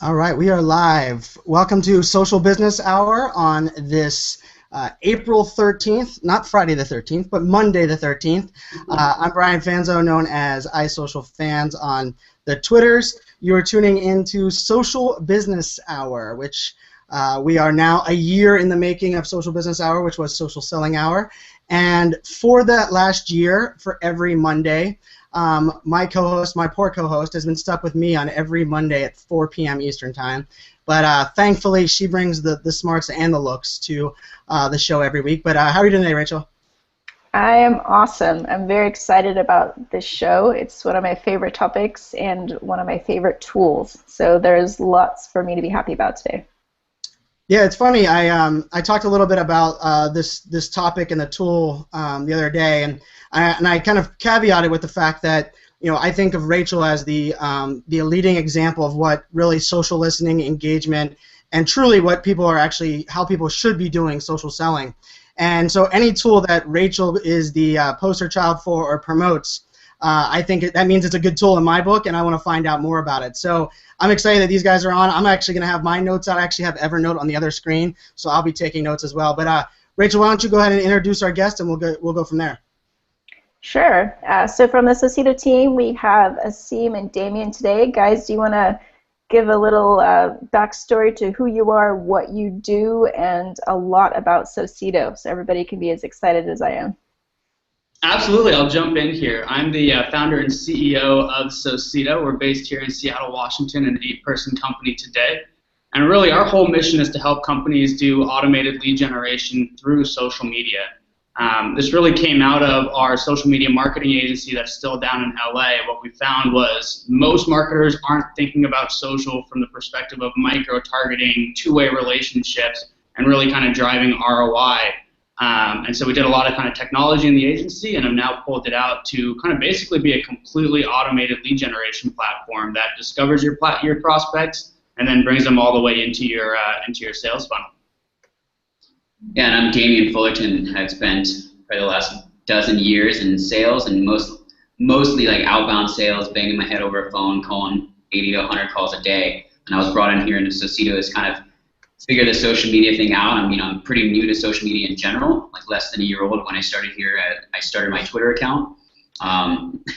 All right, we are live. Welcome to Social Business Hour on this April 13th, not Friday the 13th, but Monday the 13th. I'm Brian Fanzo, known as iSocialFans on the Twitters. You are tuning into Social Business Hour, which we are now a year in the making of Social Business Hour, which was Social Selling Hour. And for that last year, for every Monday, my co-host, my poor co-host, has been stuck with me on every Monday at 4 p.m. Eastern Time. But thankfully, she brings the smarts and the looks to the show every week. But how are you doing today, Rachel? I am awesome. I'm very excited about this show. It's one of my favorite topics and one of my favorite tools. So there's lots for me to be happy about today. Yeah, it's funny. I talked a little bit about this topic and the tool the other day, and I kind of caveated with the fact that I think of Rachel as the leading example of what really social listening, engagement, and truly what people are actually how people should be doing social selling. And so any tool that Rachel is the poster child for or promotes, I think that means it's a good tool in my book, and I want to find out more about it. So I'm excited that these guys are on. I'm actually going to have my notes out. I actually have Evernote on the other screen, so I'll be taking notes as well. But Rachel, why don't you go ahead and introduce our guest, and we'll go from there. Sure. So from the Socceedo team, we have Aseem and Damien today. Guys, do you want to give a little backstory to who you are, what you do, and a lot about Socceedo, so everybody can be as excited as I am? Absolutely, I'll jump in here. I'm the founder and CEO of Socceedo. We're based here in Seattle, Washington, an 8-person company today. And really, our whole mission is to help companies do automated lead generation through social media. This really came out of our social media marketing agency that's still down in LA. What we found was most marketers aren't thinking about social from the perspective of micro-targeting, two-way relationships, and really kind of driving ROI. And so we did a lot of kind of technology in the agency, and have now pulled it out to kind of basically be a completely automated lead generation platform that discovers your prospects and then brings them all the way into your sales funnel. Yeah, and I'm Damien Fullerton. I've spent probably the last dozen years in sales, and mostly like outbound sales, banging my head over a phone, calling 80 to 100 calls a day. And I was brought in here into Socceedo as kind of figure the social media thing out. I'm pretty new to social media in general, like less than a year old when I started here. I started my Twitter account.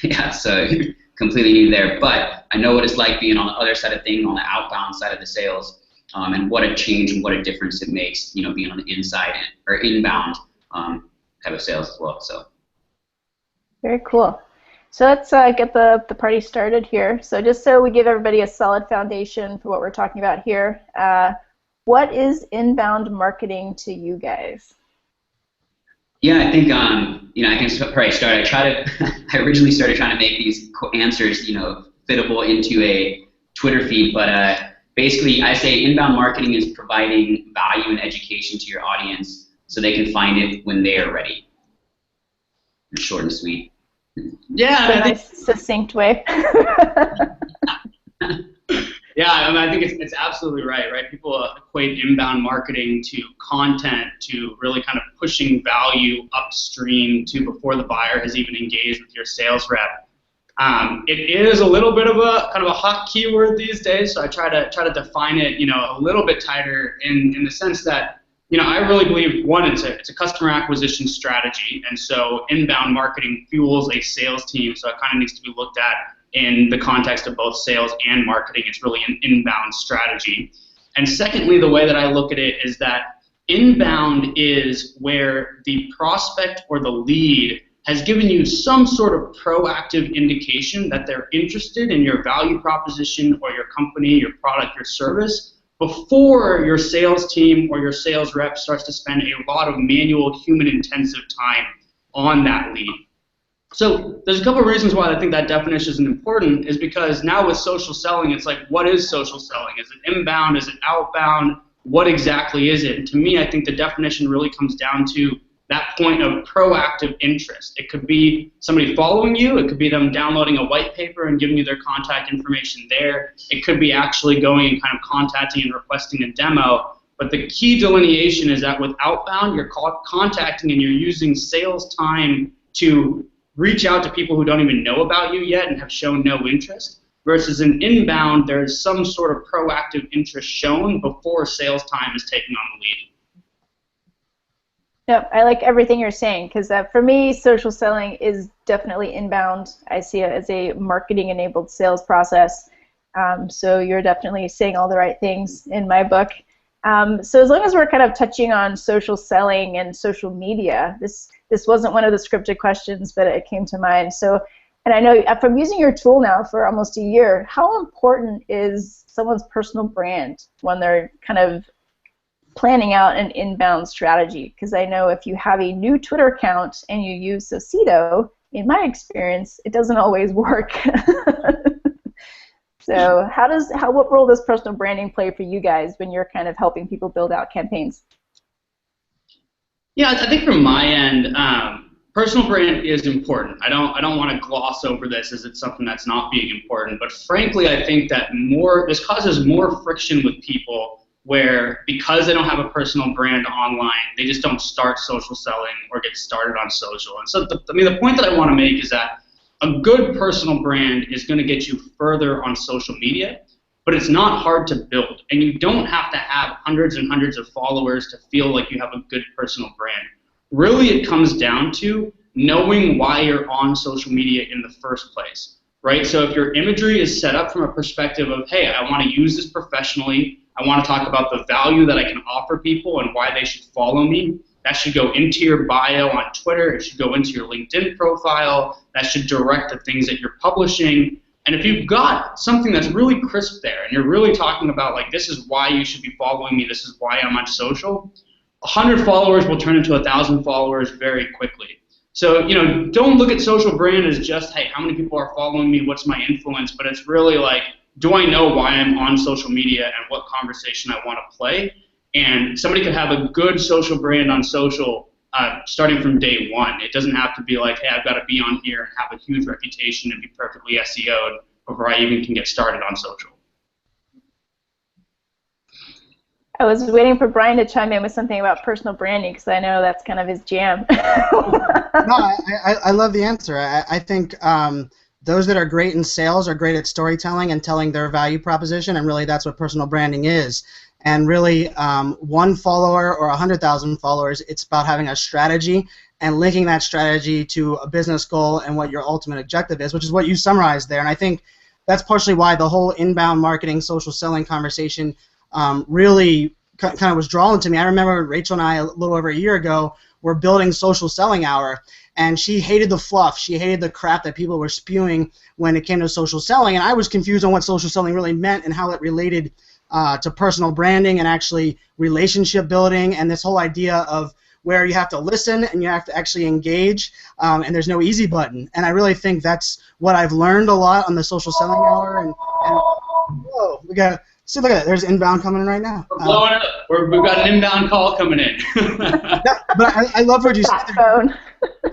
Yeah, so completely new there. But I know what it's like being on the other side of things, on the outbound side of the sales, and what a change and what a difference it makes, being on the inside or inbound type of sales as well. So very cool. So let's get the party started here. So just so we give everybody a solid foundation for what we're talking about here, what is inbound marketing to you guys? Yeah, I think I can probably start. I originally started trying to make these answers fittable into a Twitter feed, but basically I say inbound marketing is providing value and education to your audience so they can find it when they are ready. Short and sweet. Yeah, a nice succinct way. Yeah, I think it's absolutely right? People equate inbound marketing to content, to really kind of pushing value upstream to before the buyer has even engaged with your sales rep. It is a little bit of a kind of a hot keyword these days, so I try to define it, a little bit tighter in the sense that, I really believe, one, it's a customer acquisition strategy, and so inbound marketing fuels a sales team, so it kind of needs to be looked at in the context of both sales and marketing. It's really an inbound strategy. And secondly, the way that I look at it is that inbound is where the prospect or the lead has given you some sort of proactive indication that they're interested in your value proposition or your company, your product, your service, before your sales team or your sales rep starts to spend a lot of manual, human-intensive time on that lead. So there's a couple of reasons why I think that definition is important, is because now with social selling, it's like, what is social selling? Is it inbound? Is it outbound? What exactly is it? And to me, I think the definition really comes down to that point of proactive interest. It could be somebody following you. It could be them downloading a white paper and giving you their contact information there. It could be actually going and kind of contacting and requesting a demo. But the key delineation is that with outbound, you're contacting and you're using sales time to reach out to people who don't even know about you yet and have shown no interest. versus an inbound, there's some sort of proactive interest shown before sales time is taken on the lead. Yep, I like everything you're saying, because for me, social selling is definitely inbound. I see it as a marketing-enabled sales process. So you're definitely saying all the right things in my book. So as long as we're kind of touching on social selling and social media, this wasn't one of the scripted questions, but it came to mind. So, and I know from using your tool now for almost a year, how important is someone's personal brand when they're kind of planning out an inbound strategy? Because I know if you have a new Twitter account and you use Socceedo, in my experience, it doesn't always work. So what role does personal branding play for you guys when you're kind of helping people build out campaigns? Yeah, I think from my end, personal brand is important. I don't want to gloss over this as it's something that's not being important, but frankly, I think that this causes more friction with people, where because they don't have a personal brand online, they just don't start social selling or get started on social. And so, the point that I want to make is that a good personal brand is going to get you further on social media, but it's not hard to build. And you don't have to have hundreds and hundreds of followers to feel like you have a good personal brand. Really, it comes down to knowing why you're on social media in the first place, right? So if your imagery is set up from a perspective of, hey, I want to use this professionally, I want to talk about the value that I can offer people and why they should follow me, that should go into your bio on Twitter, it should go into your LinkedIn profile, that should direct the things that you're publishing. And if you've got something that's really crisp there and you're really talking about, like, this is why you should be following me, this is why I'm on social, 100 followers will turn into 1,000 followers very quickly. So, don't look at social brand as just, hey, how many people are following me, what's my influence, but it's really like, do I know why I'm on social media and what conversation I want to play? And somebody could have a good social brand on social starting from day one. It doesn't have to be like, hey, I've got to be on here and have a huge reputation and be perfectly SEO'd before I even can get started on social. I was waiting for Brian to chime in with something about personal branding, because I know that's kind of his jam. No, I love the answer. I think those that are great in sales are great at storytelling and telling their value proposition, and really that's what personal branding is. And really, one follower or 100,000 followers, it's about having a strategy and linking that strategy to a business goal and what your ultimate objective is, which is what you summarized there. And I think that's partially why the whole inbound marketing, social selling conversation really kind of was drawn to me. I remember Rachel and I, a little over a year ago, were building Social Selling Hour, and she hated the fluff. She hated the crap that people were spewing when it came to social selling, and I was confused on what social selling really meant and how it related to personal branding and actually relationship building and this whole idea of where you have to listen and you have to actually engage, and there's no easy button. And I really think that's what I've learned a lot on the Social Selling Hour. And whoa, we got, see, look at that, there's inbound coming in right now. We're blowing up. We've got an inbound call coming in. But I love what you said there.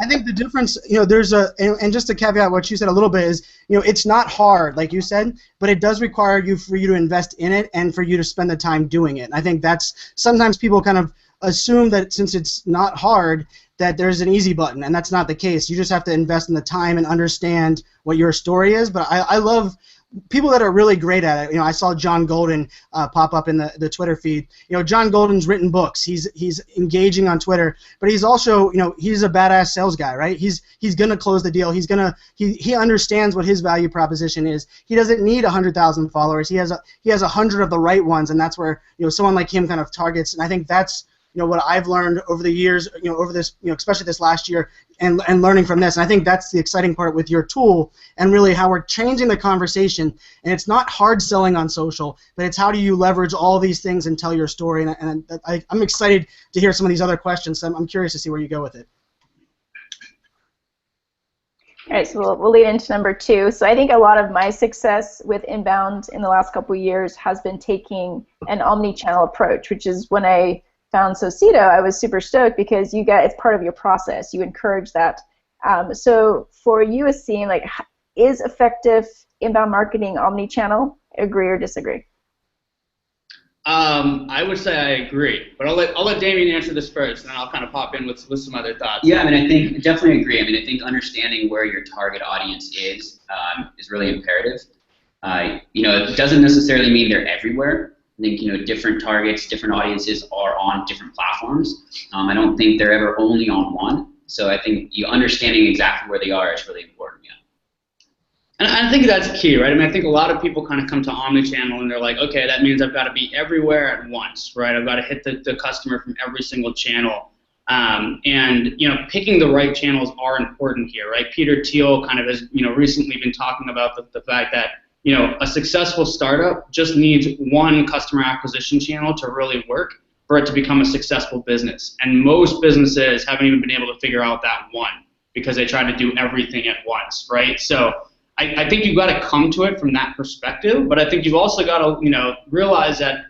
I think the difference, there's and just to caveat what you said a little bit is, it's not hard, like you said, but it does require for you to invest in it and for you to spend the time doing it. And I think that's, sometimes people kind of assume that since it's not hard, that there's an easy button, and that's not the case. You just have to invest in the time and understand what your story is. But I love people that are really great at it. I saw John Golden pop up in the Twitter feed. John Golden's written books. He's engaging on Twitter, but he's also, he's a badass sales guy, right? He's gonna close the deal. He understands what his value proposition is. He doesn't need 100,000 followers. He has 100 of the right ones, and that's where someone like him kind of targets. And I think that's what I've learned over the years, over this, especially this last year, and learning from this. And I think that's the exciting part with your tool, and really how we're changing the conversation. And it's not hard selling on social, but it's how do you leverage all these things and tell your story. And I'm excited to hear some of these other questions. So I'm curious to see where you go with it. All right, so we'll lead into number 2. So I think a lot of my success with inbound in the last couple of years has been taking an omni-channel approach, which is when I found Socceedo, I was super stoked because it's part of your process. You encourage that. So for you, Aseem, like, is effective inbound marketing omni-channel? Agree or disagree? I would say I agree, but I'll let Damien answer this first, and then I'll kind of pop in with some other thoughts. Yeah, I think definitely agree. I think understanding where your target audience is really imperative. It doesn't necessarily mean they're everywhere. I think different targets, different audiences are on different platforms. I don't think they're ever only on one. So I think you understanding exactly where they are is really important. Yeah. And I think that's key, right? I mean, I think a lot of people kind of come to omnichannel and they're like, okay, that means I've got to be everywhere at once, right? I've got to hit the customer from every single channel. Picking the right channels are important here, right? Peter Thiel kind of has, recently been talking about the fact that, a successful startup just needs one customer acquisition channel to really work for it to become a successful business. And most businesses haven't even been able to figure out that one because they try to do everything at once, right? So I think you've got to come to it from that perspective, but I think you've also got to, realize that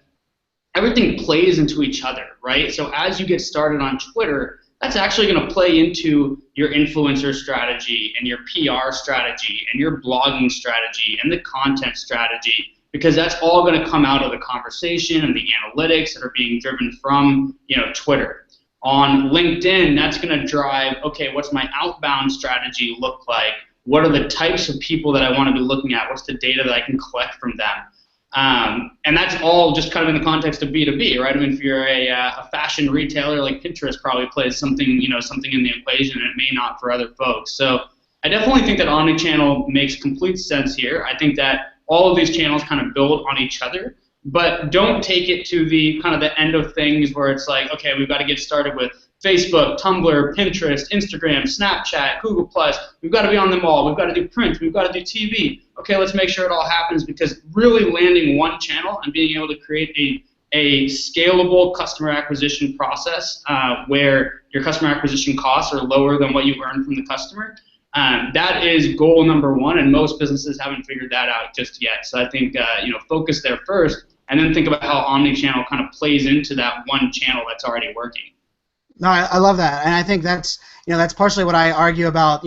everything plays into each other, right? So as you get started on Twitter, that's actually going to play into your influencer strategy and your PR strategy and your blogging strategy and the content strategy, because that's all going to come out of the conversation and the analytics that are being driven from, Twitter. On LinkedIn, that's going to drive, okay, what's my outbound strategy look like? What are the types of people that I want to be looking at? What's the data that I can collect from them? And that's all just kind of in the context of B2B, right? I mean, if you're a fashion retailer, like Pinterest probably plays something, something in the equation, and it may not for other folks. So I definitely think that omnichannel makes complete sense here. I think that all of these channels kind of build on each other, but don't take it to the kind of the end of things where it's like, okay, we've got to get started with Facebook, Tumblr, Pinterest, Instagram, Snapchat, Google+. We've got to be on them all. We've got to do print. We've got to do TV. Okay, let's make sure it all happens, because really landing one channel and being able to create a scalable customer acquisition process where your customer acquisition costs are lower than what you earn from the customer, that is goal number one, and most businesses haven't figured that out just yet. So I think focus there first, and then think about how omnichannel kind of plays into that one channel that's already working. No, I love that, and I think that's that's partially what I argue about.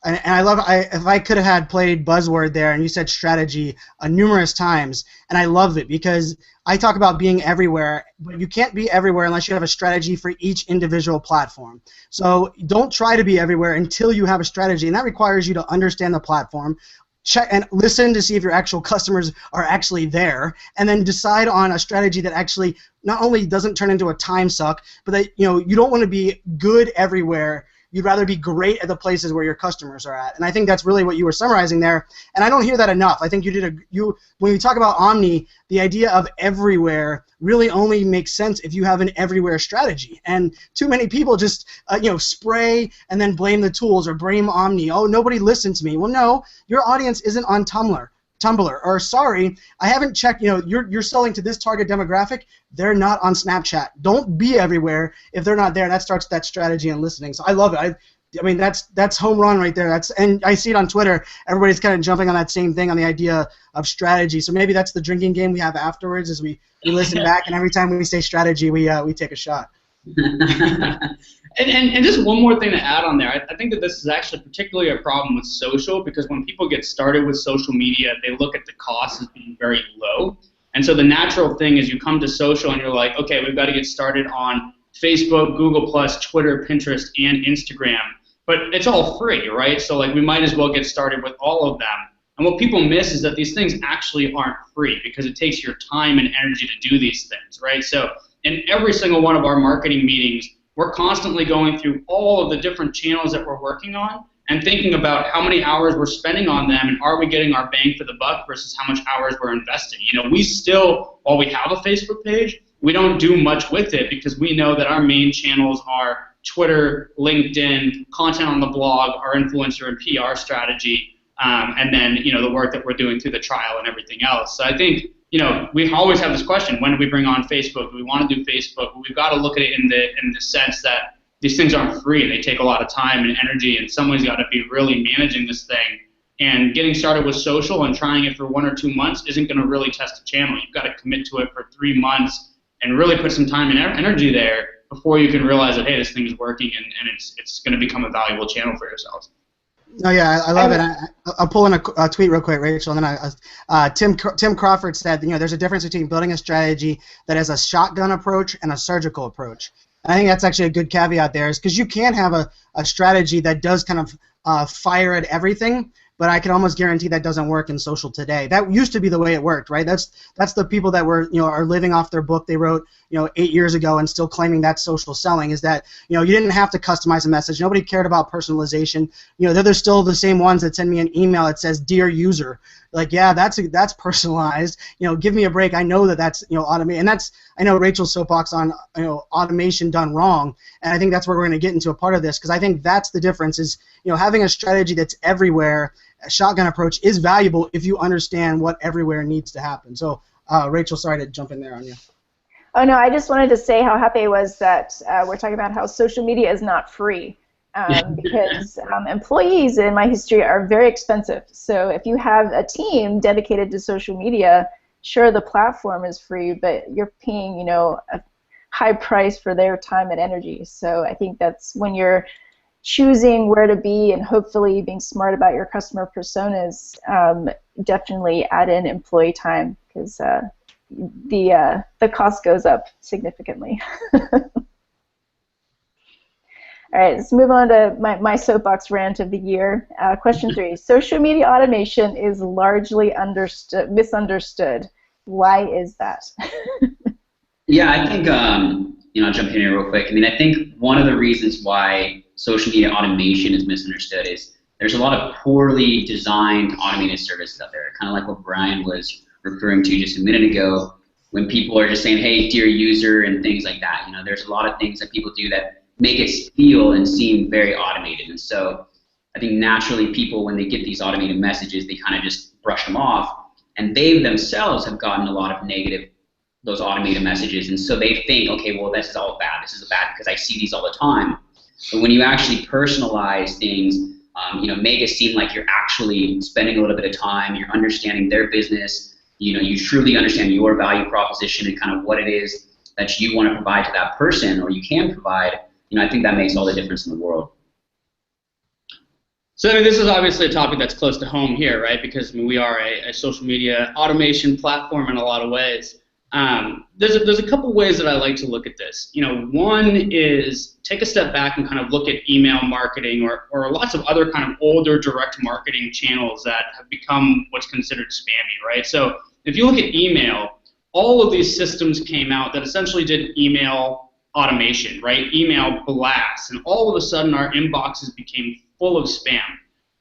And I love if I could have had played buzzword there, and you said strategy numerous times, and I love it because I talk about being everywhere, but you can't be everywhere unless you have a strategy for each individual platform. So don't try to be everywhere until you have a strategy, and that requires you to understand the platform, check and listen to see if your actual customers are actually there, and then decide on a strategy that actually not only doesn't turn into a time suck, but that you don't want to be good everywhere. You'd rather be great at the places where your customers are at, and I think that's really what you were summarizing there. And I don't hear that enough. I think when you talk about Omni, the idea of everywhere really only makes sense if you have an everywhere strategy. And too many people just spray and then blame the tools or blame Omni. Oh, nobody listened to me. Well, no, your audience isn't on Tumblr, or sorry, I haven't checked, you're selling to this target demographic, they're not on Snapchat. Don't be everywhere if they're not there. That starts that strategy and listening. So I love it. I mean, that's home run right there. And I see it on Twitter. Everybody's kind of jumping on that same thing, on the idea of strategy. So maybe that's the drinking game we have afterwards, is we listen back, and every time we say strategy, we take a shot. And just one more thing to add on there, I think that this is actually particularly a problem with social, because when people get started with social media, they look at the cost as being very low. And so the natural thing is you come to social and you're like, okay, we've got to get started on Facebook, Google+, Twitter, Pinterest, and Instagram. But it's all free, right? So like we might as well get started with all of them. And what people miss is that these things actually aren't free, because it takes your time and energy to do these things, right? So in every single one of our marketing meetings, we're constantly going through all of the different channels that we're working on and thinking about how many hours we're spending on them, and are we getting our bang for the buck versus how much hours we're investing. We still, while we have a Facebook page, we don't do much with it, because we know that our main channels are Twitter, LinkedIn, content on the blog, our influencer and PR strategy, and then the work that we're doing through the trial and everything else. So I think we always have this question: when do we bring on Facebook? Do we want to do Facebook? But we've got to look at it in the sense that these things aren't free. They take a lot of time and energy, and someone's got to be really managing this thing. And getting started with social and trying it for 1 or 2 months isn't going to really test a channel. You've got to commit to it for 3 months and really put some time and energy there before you can realize that, hey, this thing is working, and it's going to become a valuable channel for yourselves. Oh yeah, I love it. I'll pull in a tweet real quick, Rachel, and then Tim Crawford said, there's a difference between building a strategy that has a shotgun approach and a surgical approach. And I think that's actually a good caveat there, is because you can have a strategy that does kind of fire at everything, but I can almost guarantee that doesn't work in social today. That used to be the way it worked, right? That's the people that were, are living off their book they wrote, 8 years ago and still claiming that's social selling, is that, you didn't have to customize a message. Nobody cared about personalization. They're still the same ones that send me an email that says, "Dear user." Like, yeah, that's personalized. Give me a break. I know that's, automated. And I know Rachel's soapbox on, automation done wrong. And I think that's where we're going to get into a part of this, because I think that's the difference is, having a strategy that's everywhere, a shotgun approach is valuable if you understand what everywhere needs to happen. So, Rachel, sorry to jump in there on you. Oh, no, I just wanted to say how happy I was that we're talking about how social media is not free. Because employees in my history are very expensive. So if you have a team dedicated to social media, sure, the platform is free, but you're paying, a high price for their time and energy. So I think that's when you're choosing where to be and hopefully being smart about your customer personas, definitely add in employee time, because the cost goes up significantly. All right, let's move on to my soapbox rant of the year. Question 3: social media automation is largely misunderstood. Why is that? Yeah, I think I'll jump in here real quick. I think one of the reasons why social media automation is misunderstood is there's a lot of poorly designed automated services out there, kind of like what Brian was referring to just a minute ago, when people are just saying, "Hey, dear user," and things like that. There's a lot of things that people do that make it feel and seem very automated. And so I think naturally people, when they get these automated messages, they kind of just brush them off. And they themselves have gotten a lot of those automated messages. And so they think, okay, well, this is all bad. This is bad because I see these all the time. But when you actually personalize things, make it seem like you're actually spending a little bit of time, you're understanding their business, you truly understand your value proposition and kind of what it is that you want to provide to that person, or you can provide, I think that makes all the difference in the world. So this is obviously a topic that's close to home here, right? Because we are a social media automation platform in a lot of ways. There's a couple ways that I like to look at this. One is take a step back and kind of look at email marketing or lots of other kind of older direct marketing channels that have become what's considered spammy, right? So if you look at email, all of these systems came out that essentially did email automation, right? Email blasts, and all of a sudden our inboxes became full of spam.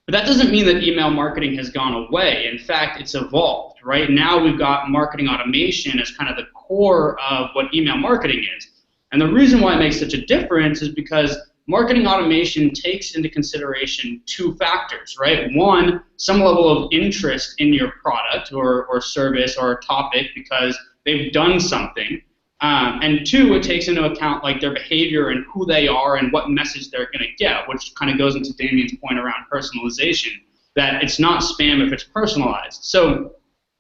But that doesn't mean that email marketing has gone away. In fact, it's evolved, right? Now we've got marketing automation as kind of the core of what email marketing is. And the reason why it makes such a difference is because marketing automation takes into consideration 2 factors, right? One, some level of interest in your product or service or topic because they've done something. And 2, it takes into account like their behavior and who they are and what message they're going to get, which kind of goes into Damien's point around personalization, that it's not spam if it's personalized. So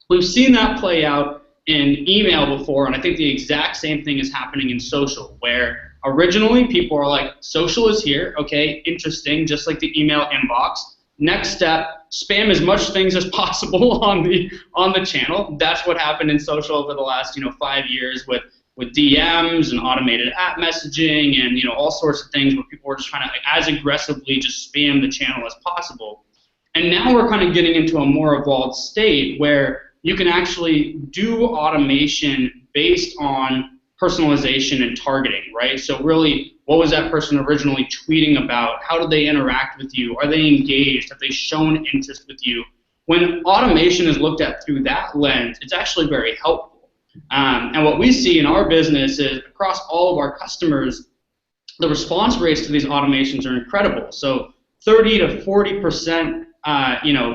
we've seen that play out in email before, and I think the exact same thing is happening in social, where originally people are like, social is here, okay, interesting, just like the email inbox. Next step, spam as much things as possible on the channel. That's what happened in social over the last 5 years with DMs and automated app messaging and all sorts of things where people were just trying to as aggressively just spam the channel as possible. And now we're kind of getting into a more evolved state where you can actually do automation based on personalization and targeting, right? So really, what was that person originally tweeting about? How did they interact with you? Are they engaged? Have they shown interest with you? When automation is looked at through that lens, it's actually very helpful. And what we see in our business is across all of our customers, the response rates to these automations are incredible. So 30 to 40%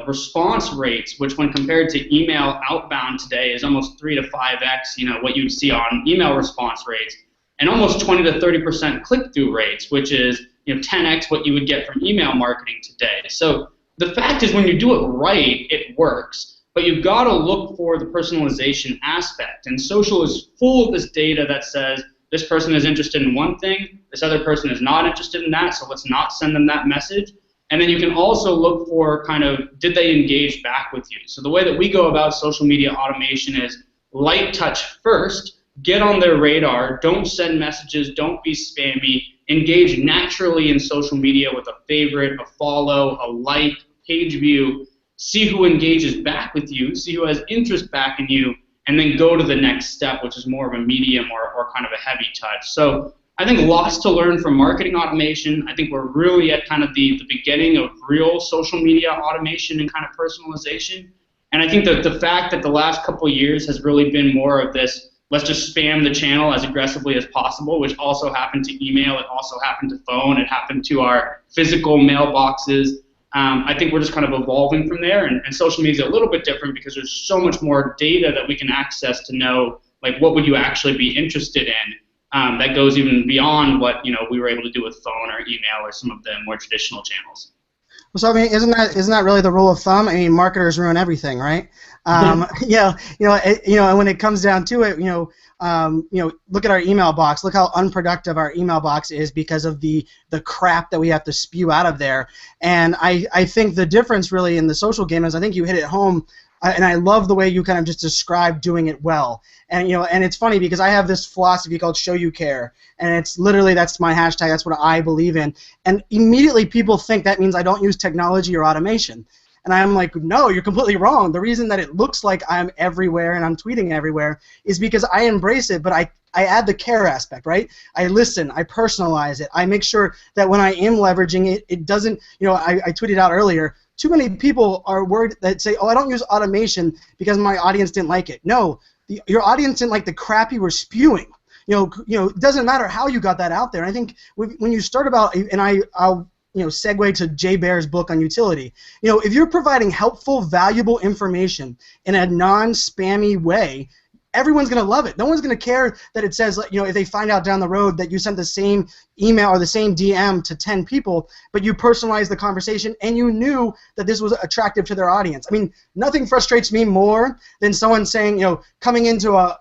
response rates, which when compared to email outbound today is almost 3 to 5x, what you'd see on email response rates, and almost 20 to 30% click-through rates, which is 10x what you would get from email marketing today. So the fact is when you do it right, it works. But you've got to look for the personalization aspect. And social is full of this data that says this person is interested in one thing, this other person is not interested in that, so let's not send them that message. And then you can also look for kind of, did they engage back with you? So the way that we go about social media automation is light touch first, get on their radar, don't send messages, don't be spammy, engage naturally in social media with a favorite, a follow, a like, page view, see who engages back with you, see who has interest back in you, and then go to the next step, which is more of a medium or kind of a heavy touch. So I think lots to learn from marketing automation. I think we're really at kind of the beginning of real social media automation and kind of personalization. And I think that the fact that the last couple of years has really been more of this, let's just spam the channel as aggressively as possible, which also happened to email, it also happened to phone, it happened to our physical mailboxes. I think we're just kind of evolving from there, and social media is a little bit different because there's so much more data that we can access to know, like, what would you actually be interested in, that goes even beyond what we were able to do with phone or email or some of the more traditional channels. So I mean, isn't that really the rule of thumb? I mean, marketers ruin everything, right? And when it comes down to it, look at our email box. Look how unproductive our email box is because of the crap that we have to spew out of there. And I think the difference really in the social game is, I think you hit it home. And I love the way you kind of just described doing it well. And and it's funny because I have this philosophy called "Show You Care," and it's literally, that's my hashtag. That's what I believe in. And immediately people think that means I don't use technology or automation. And I'm like, no, you're completely wrong. The reason that it looks like I'm everywhere and I'm tweeting everywhere is because I embrace it, but I add the care aspect, right? I listen, I personalize it, I make sure that when I am leveraging it, it doesn't, I tweeted out earlier, too many people are worried that say, oh, I don't use automation because my audience didn't like it. No, your audience didn't like the crap you were spewing. It doesn't matter how you got that out there. And I think when you start about, and I'll segue to Jay Baer's book on utility. If you're providing helpful, valuable information in a non-spammy way, everyone's going to love it. No one's going to care that it says, if they find out down the road that you sent the same email or the same DM to 10 people, but you personalized the conversation and you knew that this was attractive to their audience. I mean, nothing frustrates me more than someone saying, coming into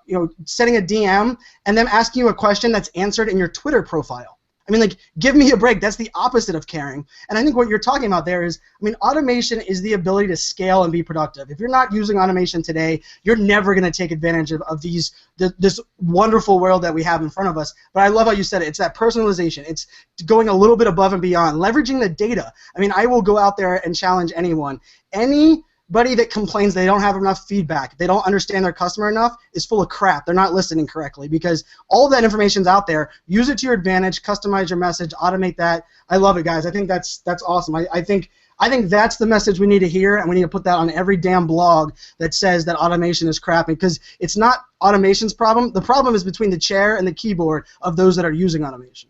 setting a DM and them asking you a question that's answered in your Twitter profile. I mean, give me a break. That's the opposite of caring. And I think what you're talking about there is, automation is the ability to scale and be productive. If you're not using automation today, you're never going to take advantage of this wonderful world that we have in front of us. But I love how you said it. It's that personalization. It's going a little bit above and beyond, leveraging the data. I will go out there and challenge anyone. Anybody that complains they don't have enough feedback, they don't understand their customer enough, is full of crap. They're not listening correctly, because all of that information's out there. Use it to your advantage, customize your message, automate that. I love it, guys. I think that's awesome. I think that's the message we need to hear, and we need to put that on every damn blog that says that automation is crap, because it's not automation's problem. The problem is between the chair and the keyboard of those that are using automation.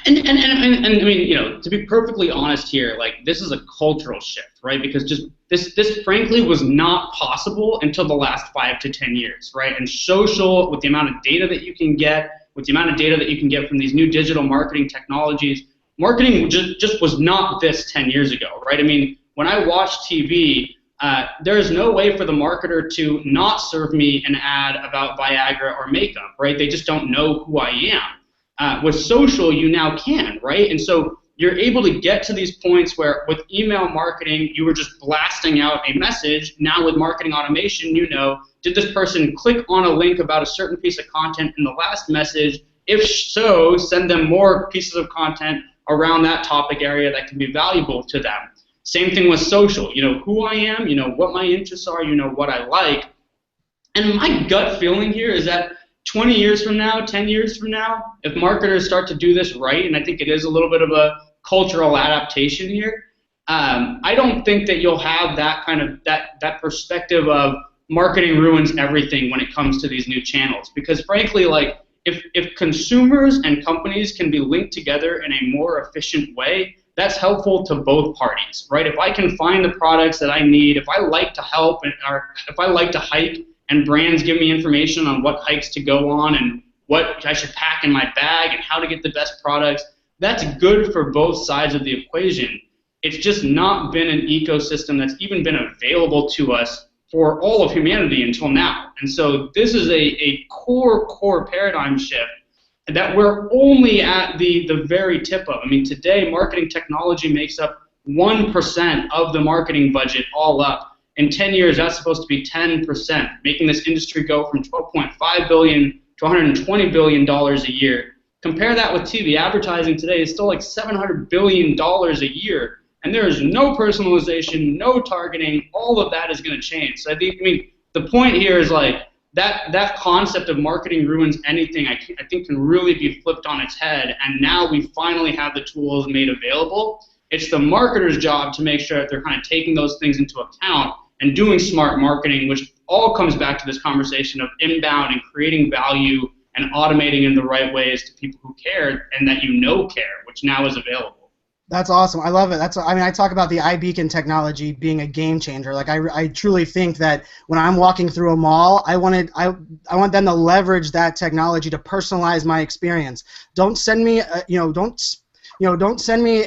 And I mean, to be perfectly honest here, this is a cultural shift, right? Because just this frankly was not possible until the last 5 to 10 years, right? And social, with the amount of data that you can get, from these new digital marketing technologies, marketing just was not this 10 years ago, right? I mean, when I watch TV, there is no way for the marketer to not serve me an ad about Viagra or makeup, right? They just don't know who I am. With social, you now can, right? And so you're able to get to these points where with email marketing, you were just blasting out a message. Now with marketing automation, did this person click on a link about a certain piece of content in the last message? If so, send them more pieces of content around that topic area that can be valuable to them. Same thing with social. Who I am, what my interests are, what I like. And my gut feeling here is that 20 years from now, 10 years from now, if marketers start to do this right, and I think it is a little bit of a cultural adaptation here, I don't think that you'll have that kind of that perspective of marketing ruins everything when it comes to these new channels. Because frankly, if consumers and companies can be linked together in a more efficient way, that's helpful to both parties, right? If I can find the products that I need, if I like to help, or if I like to hike, and brands give me information on what hikes to go on and what I should pack in my bag and how to get the best products, that's good for both sides of the equation. It's just not been an ecosystem that's even been available to us for all of humanity until now. And so this is a core paradigm shift that we're only at the very tip of. I mean, today, marketing technology makes up 1% of the marketing budget all up. In 10 years, that's supposed to be 10%, making this industry go from $12.5 billion to $120 billion a year. Compare that with TV. Advertising today is still like $700 billion a year, and there is no personalization, no targeting. All of that is going to change. So I mean, the point here is like that concept of marketing ruins anything, I think can really be flipped on its head, and now we finally have the tools made available. It's the marketer's job to make sure that they're kind of taking those things into account and doing smart marketing, which all comes back to this conversation of inbound and creating value and automating in the right ways to people who care and that care, which now is available. That's awesome. I love it. I talk about the iBeacon technology being a game changer. Like I truly think that when I'm walking through a mall, I want them to leverage that technology to personalize my experience. Don't send me, don't send me,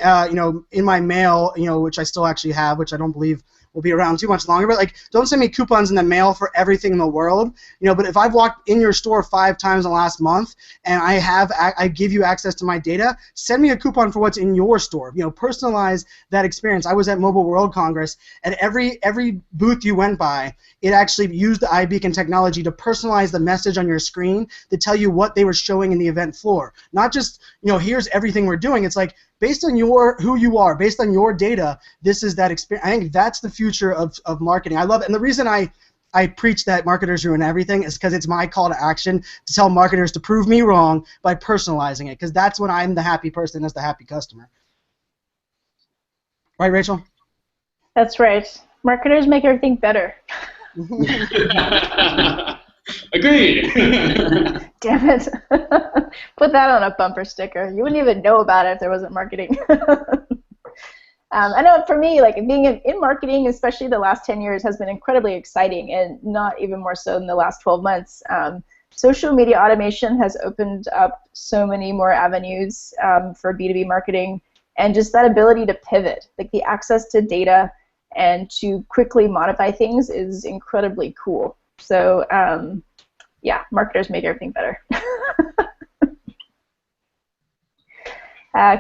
in my mail, which I still actually have, which I don't believe will be around too much longer, but like, don't send me coupons in the mail for everything in the world, but if I've walked in your store 5 times in the last month and I give you access to my data, send me a coupon for what's in your store. Personalize that experience. I was at Mobile World Congress, and every booth you went by, it actually used the iBeacon technology to personalize the message on your screen to tell you what they were showing in the event floor. Not just, here's everything we're doing. It's like, based on who you are, based on your data, this is that experience. I think that's the future of marketing. I love it. And the reason I preach that marketers ruin everything is because it's my call to action to tell marketers to prove me wrong by personalizing it, because that's when I'm the happy person as the happy customer. Right, Rachel? That's right. Marketers make everything better. Agreed. Damn it. Put that on a bumper sticker. You wouldn't even know about it if there wasn't marketing. I know for me, like being in marketing, especially the last 10 years, has been incredibly exciting, and not even more so in the last 12 months. Social media automation has opened up so many more avenues for B2B marketing, and just that ability to pivot, like the access to data and to quickly modify things is incredibly cool. So yeah, marketers make everything better.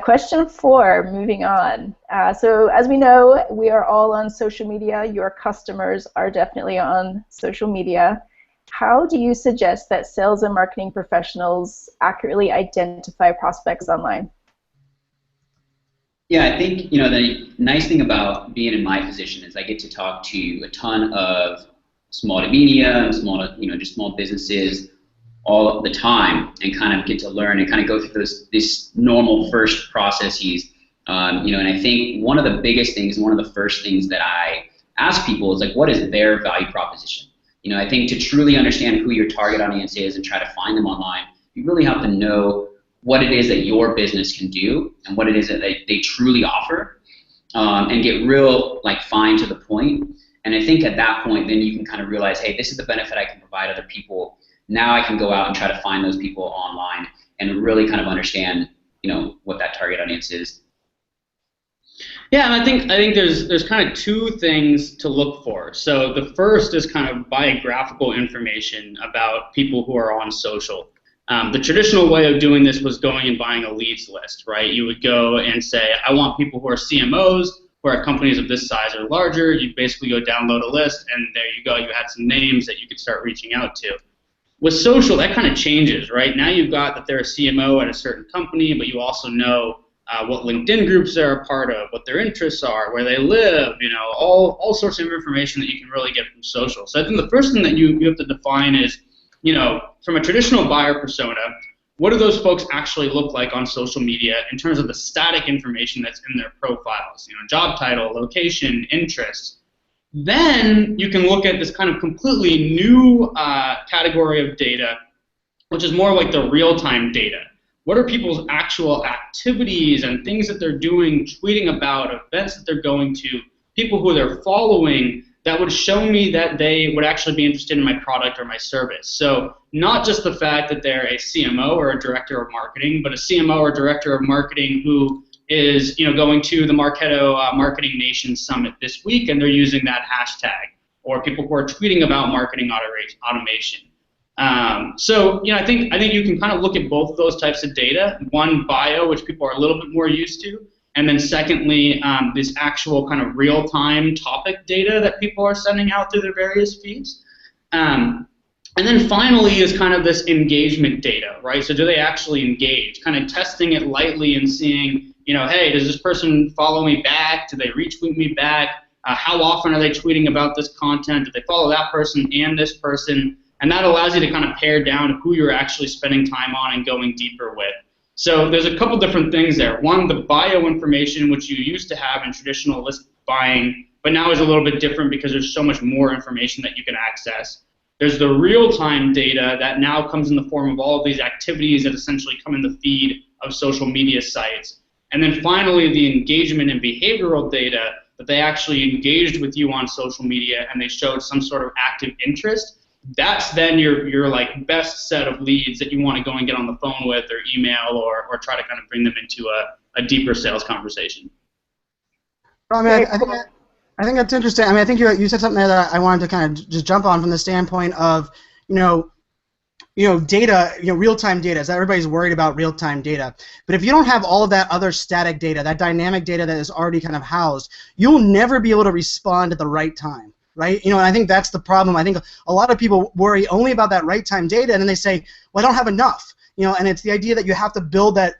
Question 4, moving on. So as we know, we are all on social media. Your customers are definitely on social media. How do you suggest that sales and marketing professionals accurately identify prospects online? Yeah, I think the nice thing about being in my position is I get to talk to a ton of small to medium, just small businesses all the time, and kind of get to learn and kind of go through these normal first processes. And I think one of the biggest things, one of the first things that I ask people is like, what is their value proposition? I think to truly understand who your target audience is and try to find them online, you really have to know what it is that your business can do and what it is that they truly offer, and get real fine to the point. And I think at that point, then you can kind of realize, hey, this is the benefit I can provide other people. Now I can go out and try to find those people online and really kind of understand, what that target audience is. Yeah, and I think there's kind of 2 things to look for. So the first is kind of biographical information about people who are on social. The traditional way of doing this was going and buying a leads list, right? You would go and say, I want people who are CMOs, who are companies of this size or larger. You basically go download a list, and there you go. You had some names that you could start reaching out to. With social, that kind of changes, right? Now you've got that they're a CMO at a certain company, but you also know what LinkedIn groups they're a part of, what their interests are, where they live, all sorts of information that you can really get from social. So I think the first thing that you have to define is, from a traditional buyer persona, what do those folks actually look like on social media in terms of the static information that's in their profiles? Job title, location, interests. Then you can look at this kind of completely new category of data, which is more like the real-time data. What are people's actual activities and things that they're doing, tweeting about, events that they're going to, people who they're following, that would show me that they would actually be interested in my product or my service. So not just the fact that they're a CMO or a director of marketing, but a CMO or director of marketing who is going to the Marketo Marketing Nation Summit this week, and they're using that hashtag, or people who are tweeting about marketing automation. So I think you can kind of look at both of those types of data. One, bio, which people are a little bit more used to, and then secondly, this actual kind of real-time topic data that people are sending out through their various feeds. And then finally is kind of this engagement data, right? So do they actually engage? Kind of testing it lightly and seeing, hey, does this person follow me back? Do they retweet me back? How often are they tweeting about this content? Do they follow that person and this person? And that allows you to kind of pare down who you're actually spending time on and going deeper with. So there's a couple different things there. One, the bio information, which you used to have in traditional list buying, but now is a little bit different because there's so much more information that you can access. There's the real-time data that now comes in the form of all of these activities that essentially come in the feed of social media sites. And then finally, the engagement and behavioral data that they actually engaged with you on social media and they showed some sort of active interest. That's then your like best set of leads that you want to go and get on the phone with or email or try to kind of bring them into a deeper sales conversation. I mean, I think that's interesting. I mean, I think you said something there that I wanted to kind of just jump on from the standpoint of, data, real-time data. So everybody's worried about real-time data. But if you don't have all of that other static data, that dynamic data that is already kind of housed, you'll never be able to respond at the right time, right? And I think that's the problem. I think a lot of people worry only about that right-time data, and then they say, well, I don't have enough. And it's the idea that you have to build that,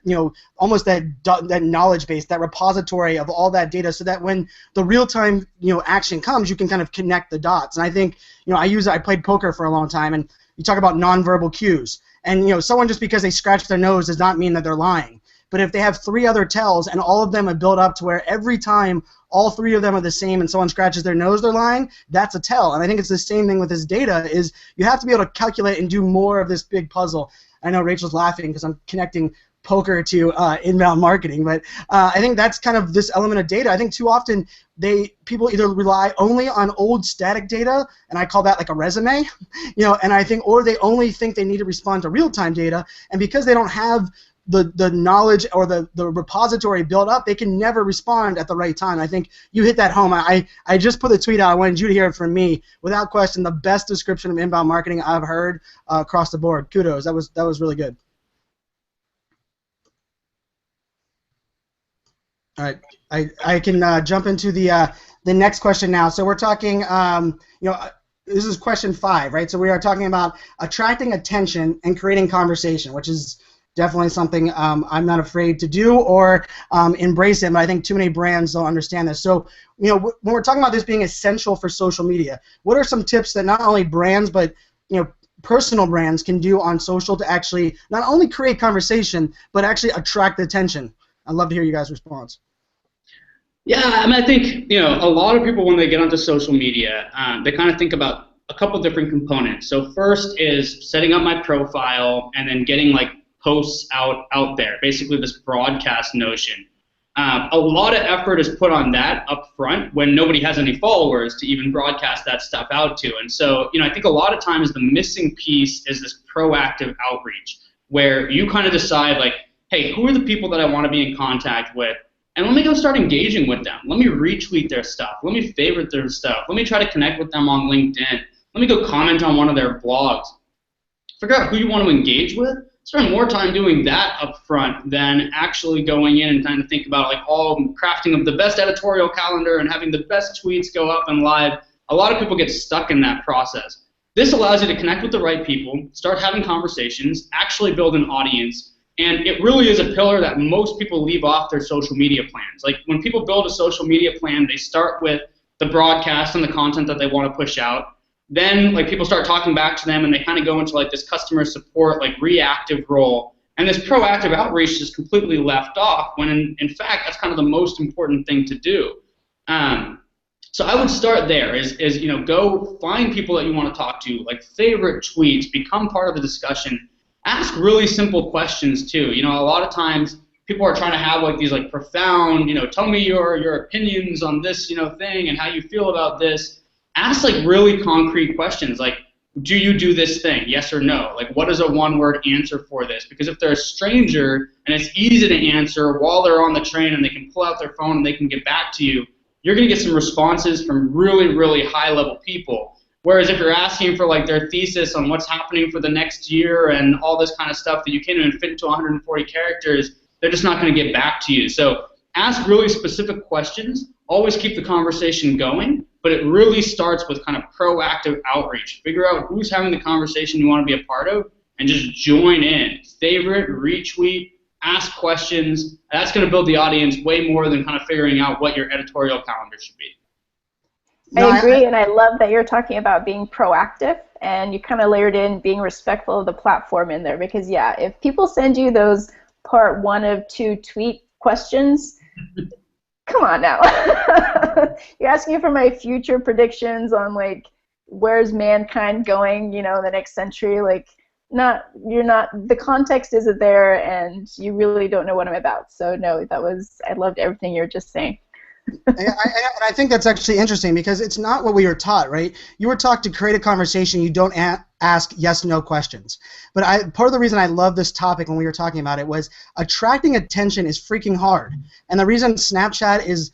almost that knowledge base, that repository of all that data, so that when the real-time, action comes, you can kind of connect the dots. And I think, I played poker for a long time, and you talk about nonverbal cues. And, someone just because they scratch their nose does not mean that they're lying. But if they have 3 other tells and all of them are built up to where every time all 3 of them are the same and someone scratches their nose, they're lying, that's a tell. And I think it's the same thing with this data, is you have to be able to calculate and do more of this big puzzle. I know Rachel's laughing because I'm connecting poker to inbound marketing, but I think that's kind of this element of data. I think too often people either rely only on old static data, and I call that like a resume, and I think, or they only think they need to respond to real-time data, and because they don't have the knowledge or the repository built up, they can never respond at the right time. I think you hit that home. I just put a tweet out. I wanted you to hear it from me. Without question, the best description of inbound marketing I've heard across the board. Kudos. That was really good. All right. I can jump into the next question now. So we're talking, this is question 5, right? So we are talking about attracting attention and creating conversation, which is definitely something I'm not afraid to do or embrace it, but I think too many brands don't understand this. So, when we're talking about this being essential for social media, what are some tips that not only brands but personal brands can do on social to actually not only create conversation but actually attract attention? I'd love to hear you guys' response. Yeah, I mean, I think a lot of people when they get onto social media, they kind of think about a couple different components. So first is setting up my profile and then getting like posts out there, basically this broadcast notion. A lot of effort is put on that up front when nobody has any followers to even broadcast that stuff out to. And so, I think a lot of times the missing piece is this proactive outreach where you kind of decide like, hey, who are the people that I want to be in contact with? And let me go start engaging with them. Let me retweet their stuff. Let me favorite their stuff. Let me try to connect with them on LinkedIn. Let me go comment on one of their blogs. Figure out who you want to engage with. Spend more time doing that up front than actually going in and kind of think about like all crafting of the best editorial calendar and having the best tweets go up and live. A lot of people get stuck in that process. This allows you to connect with the right people, start having conversations, actually build an audience, and it really is a pillar that most people leave off their social media plans. Like when people build a social media plan, they start with the broadcast and the content that they want to push out. Then like people start talking back to them and they kind of go into like this customer support, like reactive role. And this proactive outreach is completely left off when in fact that's kind of the most important thing to do. So I would start there is go find people that you want to talk to, like favorite tweets, become part of the discussion. Ask really simple questions too. A lot of times people are trying to have like these like profound, tell me your opinions on this, thing and how you feel about this. Ask like really concrete questions like, do you do this thing? Yes or no? Like, what is a one-word answer for this? Because if they're a stranger and it's easy to answer while they're on the train and they can pull out their phone and they can get back to you, you're going to get some responses from really, really high-level people. Whereas if you're asking for like their thesis on what's happening for the next year and all this kind of stuff that you can't even fit into 140 characters, they're just not going to get back to you. So ask really specific questions. Always keep the conversation going. But it really starts with kind of proactive outreach. Figure out who's having the conversation you want to be a part of and just join in. Favorite, retweet, ask questions. That's going to build the audience way more than kind of figuring out what your editorial calendar should be. I agree, and I love that you're talking about being proactive, and you kind of layered in being respectful of the platform in there, because yeah, if people send you those part 1 of 2 tweet questions, come on now. You're asking for my future predictions on, like, where's mankind going, you know, the next century, like, the context isn't there, and you really don't know what I'm about. So no, I loved everything you were just saying. And I think that's actually interesting, because it's not what we were taught, right? You were taught to create a conversation. You don't ask yes/no questions. But part of the reason I love this topic when we were talking about it was attracting attention is freaking hard. And the reason Snapchat is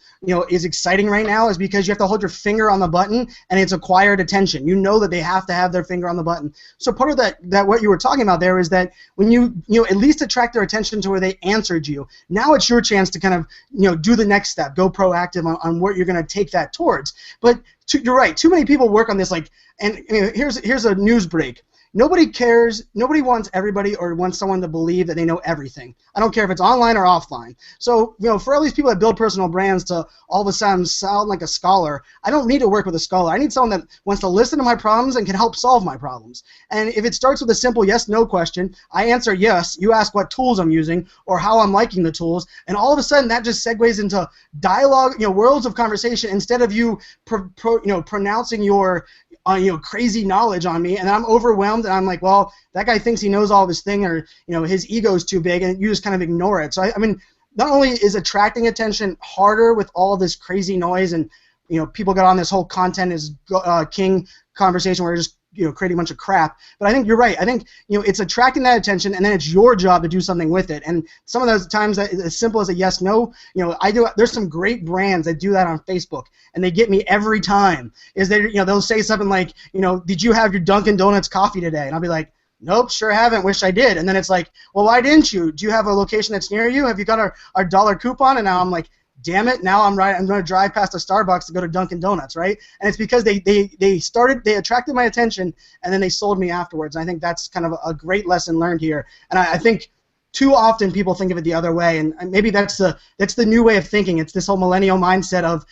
exciting right now is because you have to hold your finger on the button, and it's acquired attention. You know that they have to have their finger on the button. So part of that what you were talking about there is that when you at least attract their attention to where they answered you, now it's your chance to kind of do the next step, go proactive on what you're going to take that towards. But you're right. Too many people work on this, like, and here's a news break. Nobody cares. Nobody wants everybody or wants someone to believe that they know everything. I don't care if it's online or offline. So, for all these people that build personal brands to all of a sudden sound like a scholar, I don't need to work with a scholar. I need someone that wants to listen to my problems and can help solve my problems. And if it starts with a simple yes/no question, I answer yes. You ask what tools I'm using or how I'm liking the tools, and all of a sudden that just segues into dialogue, worlds of conversation, instead of you pronouncing your crazy knowledge on me, and I'm overwhelmed, and I'm like, well, that guy thinks he knows all this thing, or his ego's too big, and you just kind of ignore it. So I mean, not only is attracting attention harder with all this crazy noise, and people got on this whole content is king conversation where you're just creating a bunch of crap, but I think you're right. I think it's attracting that attention, and then it's your job to do something with it. And some of those times, that as simple as a yes/no, there's some great brands that do that on Facebook, and they get me every time. Is they they'll say something like, did you have your Dunkin' Donuts coffee today? And I'll be like, nope, sure haven't, wish I did. And then it's like, well, why didn't you? Do you have a location that's near you? Have you got our dollar coupon? And now I'm like, damn it, now I'm going to drive past a Starbucks to go to Dunkin' Donuts, right? And it's because they attracted my attention, and then they sold me afterwards. And I think that's kind of a great lesson learned here. And I think too often people think of it the other way, and maybe that's the new way of thinking. It's this whole millennial mindset of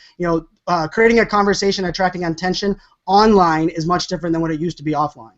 creating a conversation, attracting attention online is much different than what it used to be offline.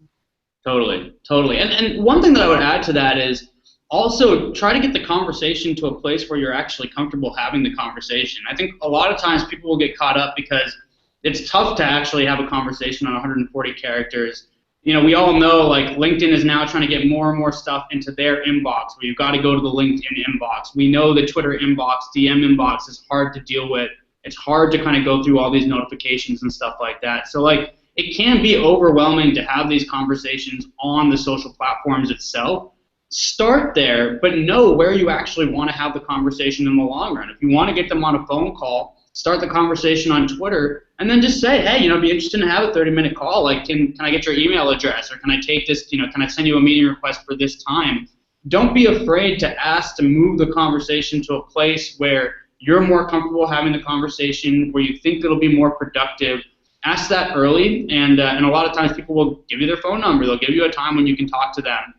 Totally. And one thing that I would add to that is, also, try to get the conversation to a place where you're actually comfortable having the conversation. I think a lot of times people will get caught up because it's tough to actually have a conversation on 140 characters. We all know, like, LinkedIn is now trying to get more and more stuff into their inbox, where you've got to go to the LinkedIn inbox. We know the Twitter inbox, DM inbox is hard to deal with. It's hard to kind of go through all these notifications and stuff like that. So, like, it can be overwhelming to have these conversations on the social platforms itself. Start there, but know where you actually want to have the conversation in the long run. If you want to get them on a phone call, start the conversation on Twitter, and then just say, hey, be interested to have a 30-minute call. Like, can I get your email address, or can I take this? Can I send you a meeting request for this time? Don't be afraid to ask to move the conversation to a place where you're more comfortable having the conversation, where you think it'll be more productive. Ask that early, and a lot of times people will give you their phone number. They'll give you a time when you can talk to them.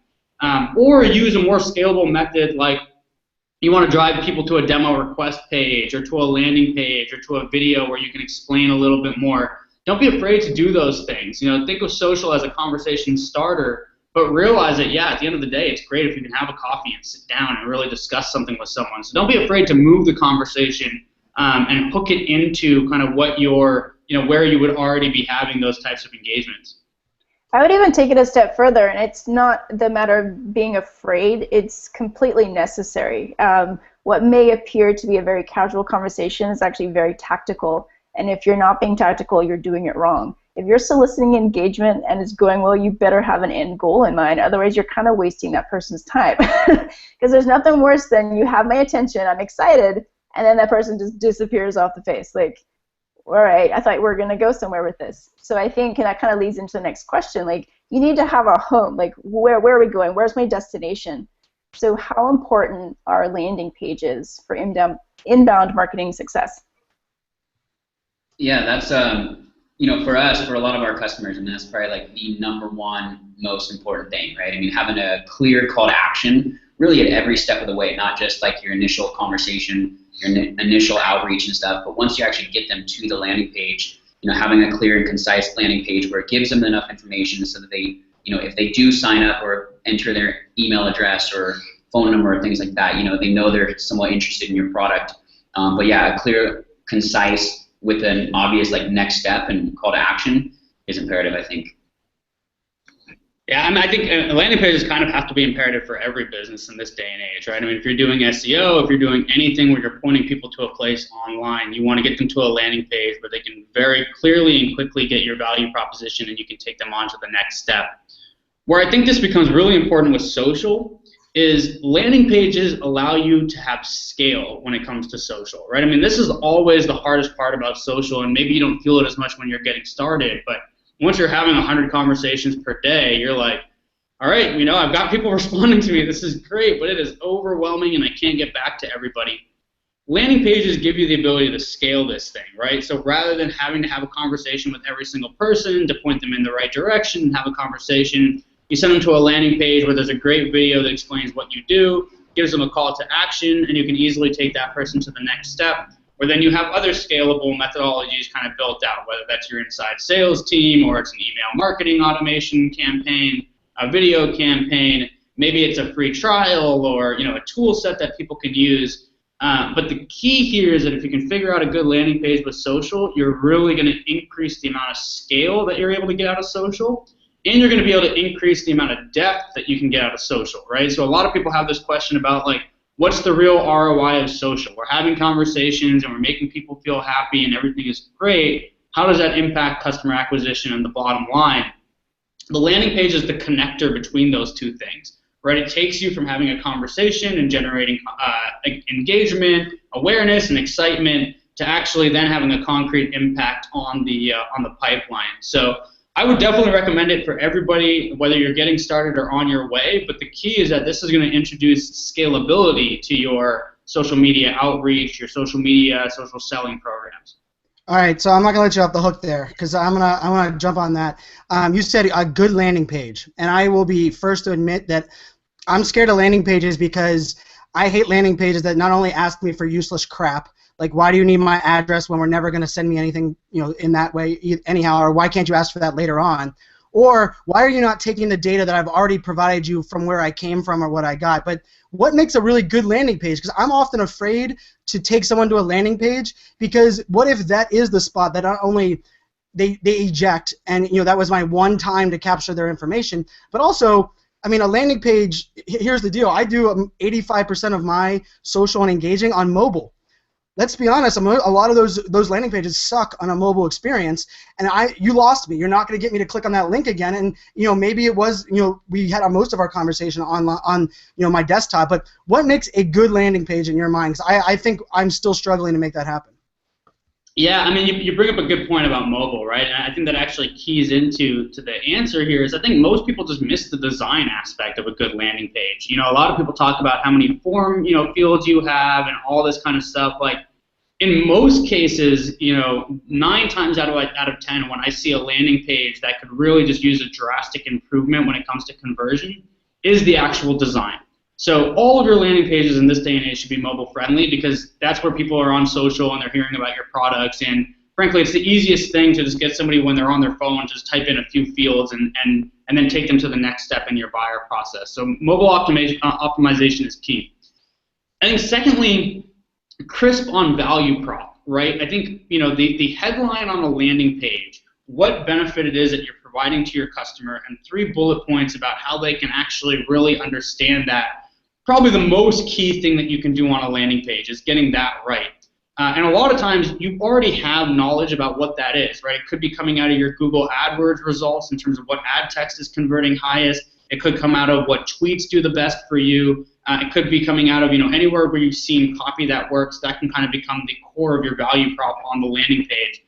Or use a more scalable method, like you want to drive people to a demo request page, or to a landing page, or to a video where you can explain a little bit more. Don't be afraid to do those things. Think of social as a conversation starter, but realize that, at the end of the day, it's great if you can have a coffee and sit down and really discuss something with someone. So don't be afraid to move the conversation and hook it into kind of what where you would already be having those types of engagements. I would even take it a step further, and it's not the matter of being afraid, it's completely necessary. What may appear to be a very casual conversation is actually very tactical, and if you're not being tactical, you're doing it wrong. If you're soliciting engagement and it's going well, you better have an end goal in mind, otherwise you're kind of wasting that person's time. Because there's nothing worse than you have my attention, I'm excited, and then that person just disappears off the face. Like, all right, I thought we were going to go somewhere with this. So I think, and that kind of leads into the next question, like, you need to have a home. Like, where are we going? Where's my destination? So how important are landing pages for inbound marketing success? Yeah, that's, for us, for a lot of our customers, and that's probably like the #1 most important thing, right? I mean, having a clear call to action really at every step of the way, not just like your initial conversation, your initial outreach and stuff, but once you actually get them to the landing page, having a clear and concise landing page where it gives them enough information so that they, if they do sign up or enter their email address or phone number or things like that, they know they're somewhat interested in your product. But yeah, a clear, concise, with an obvious like next step and call to action is imperative, I think. Yeah, I mean, I think landing pages kind of have to be imperative for every business in this day and age, right? I mean, if you're doing SEO, if you're doing anything where you're pointing people to a place online, you want to get them to a landing page where they can very clearly and quickly get your value proposition and you can take them on to the next step. Where I think this becomes really important with social is landing pages allow you to have scale when it comes to social, right? I mean, this is always the hardest part about social, and maybe you don't feel it as much when you're getting started, but once you're having 100 conversations per day, you're like, all right, I've got people responding to me. This is great, but it is overwhelming and I can't get back to everybody. Landing pages give you the ability to scale this thing, right? So rather than having to have a conversation with every single person to point them in the right direction and have a conversation, you send them to a landing page where there's a great video that explains what you do, gives them a call to action, and you can easily take that person to the next step. Where then you have other scalable methodologies kind of built out, whether that's your inside sales team or it's an email marketing automation campaign, a video campaign, maybe it's a free trial or a tool set that people can use. But the key here is that if you can figure out a good landing page with social, you're really going to increase the amount of scale that you're able to get out of social, and you're going to be able to increase the amount of depth that you can get out of social, right? So a lot of people have this question about like, what's the real ROI of social? We're having conversations and we're making people feel happy and everything is great. How does that impact customer acquisition and the bottom line? The landing page is the connector between those two things, right? It takes you from having a conversation and generating engagement, awareness, and excitement to actually then having a concrete impact on the pipeline. So I would definitely recommend it for everybody, whether you're getting started or on your way, but the key is that this is going to introduce scalability to your social media outreach, your social media, social selling programs. All right, so I'm not going to let you off the hook there because I want to jump on that. You said a good landing page, and I will be first to admit that I'm scared of landing pages because I hate landing pages that not only ask me for useless crap, like, why do you need my address when we're never going to send me anything, in that way anyhow, or why can't you ask for that later on? Or why are you not taking the data that I've already provided you from where I came from or what I got? But what makes a really good landing page? Because I'm often afraid to take someone to a landing page because what if that is the spot that not only they eject and, that was my one time to capture their information, but also, I mean, a landing page, here's the deal. I do 85% of my social and engaging on mobile. Let's be honest, a lot of those landing pages suck on a mobile experience, and you lost me. You're not going to get me to click on that link again, and maybe it was we had most of our conversation on my desktop. But what makes a good landing page in your mind? Because I think I'm still struggling to make that happen. Yeah, I mean, you bring up a good point about mobile, right? And I think that actually keys into the answer here is I think most people just miss the design aspect of a good landing page. A lot of people talk about how many form, fields you have and all this kind of stuff. Like, in most cases, 9 times out of 10, when I see a landing page that could really just use a drastic improvement when it comes to conversion, is the actual design. So all of your landing pages in this day and age should be mobile friendly because that's where people are on social and they're hearing about your products. And frankly, it's the easiest thing to just get somebody when they're on their phone, just type in a few fields and then take them to the next step in your buyer process. So mobile optimization is key. I think secondly, crisp on value prop, right? I think the headline on a landing page, what benefit it is that you're providing to your customer, and 3 bullet points about how they can actually really understand that. Probably the most key thing that you can do on a landing page is getting that right. And a lot of times you already have knowledge about what that is, right? It could be coming out of your Google AdWords results in terms of what ad text is converting highest. It could come out of what tweets do the best for you. It could be coming out of anywhere where you've seen copy that works. That can kind of become the core of your value prop on the landing page.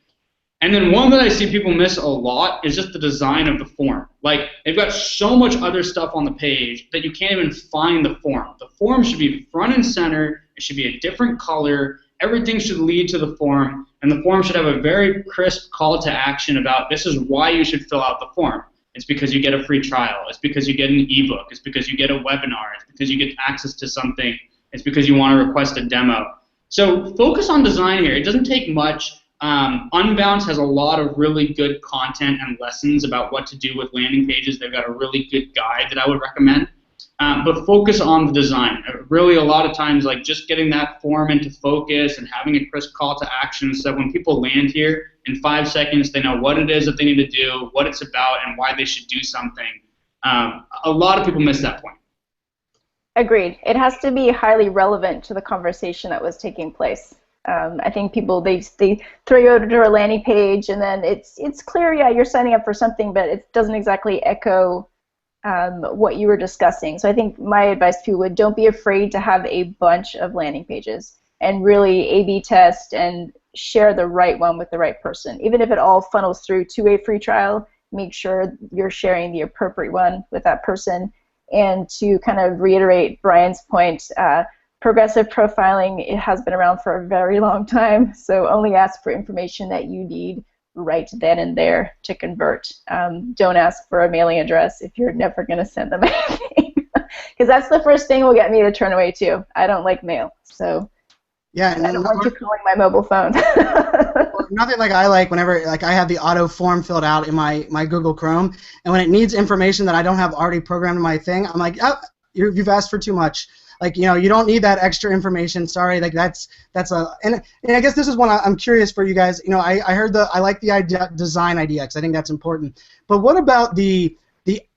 And then one that I see people miss a lot is just the design of the form. Like, they've got so much other stuff on the page that you can't even find the form. The form should be front and center. It should be a different color. Everything should lead to the form, and the form should have a very crisp call to action about this is why you should fill out the form. It's because you get a free trial. It's because you get an ebook. It's because you get a webinar. It's because you get access to something. It's because you want to request a demo. So focus on design here. It doesn't take much. Unbounce has a lot of really good content and lessons about what to do with landing pages. They've got a really good guide that I would recommend. But focus on the design. Really, a lot of times, like just getting that form into focus and having a crisp call to action so that when people land here, in 5 seconds, they know what it is that they need to do, what it's about, and why they should do something. A lot of people miss that point. Agreed. It has to be highly relevant to the conversation that was taking place. I think people, they throw you over to a landing page, and then it's clear, yeah, you're signing up for something, but it doesn't exactly echo what you were discussing. So I think my advice to you would, don't be afraid to have a bunch of landing pages and really A/B test and share the right one with the right person. Even if it all funnels through to a free trial, make sure you're sharing the appropriate one with that person. And to kind of reiterate Brian's point, progressive profiling, it has been around for a very long time, so only ask for information that you need right then and there to convert. Don't ask for a mailing address if you're never going to send them anything, because that's the first thing will get me to turn away too. I don't like mail, so yeah, and I don't want you calling my mobile phone. Nothing like I like whenever like I have the auto form filled out in my Google Chrome, and when it needs information that I don't have already programmed in my thing, I'm like, oh, you've asked for too much. Like, you know, you don't need that extra information. Sorry, like that's a and I guess this is one I'm curious for you guys. You know, I heard I like the idea, design idea, because I think that's important. But what about the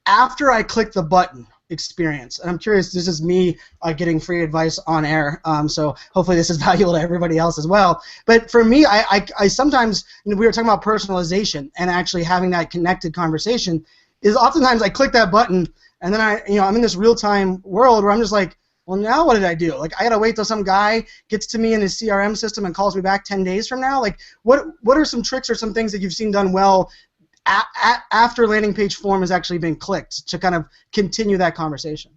after I click the button experience? And I'm curious. This is me getting free advice on air. So hopefully this is valuable to everybody else as well. But for me, I sometimes, you know, we were talking about personalization and actually having that connected conversation. Is oftentimes I click that button and then I'm in this real-time world where I'm just like, well, now what did I do? Like, I gotta wait till some guy gets to me in his CRM system and calls me back 10 days from now. Like, what are some tricks or some things that you've seen done well after landing page form has actually been clicked to kind of continue that conversation?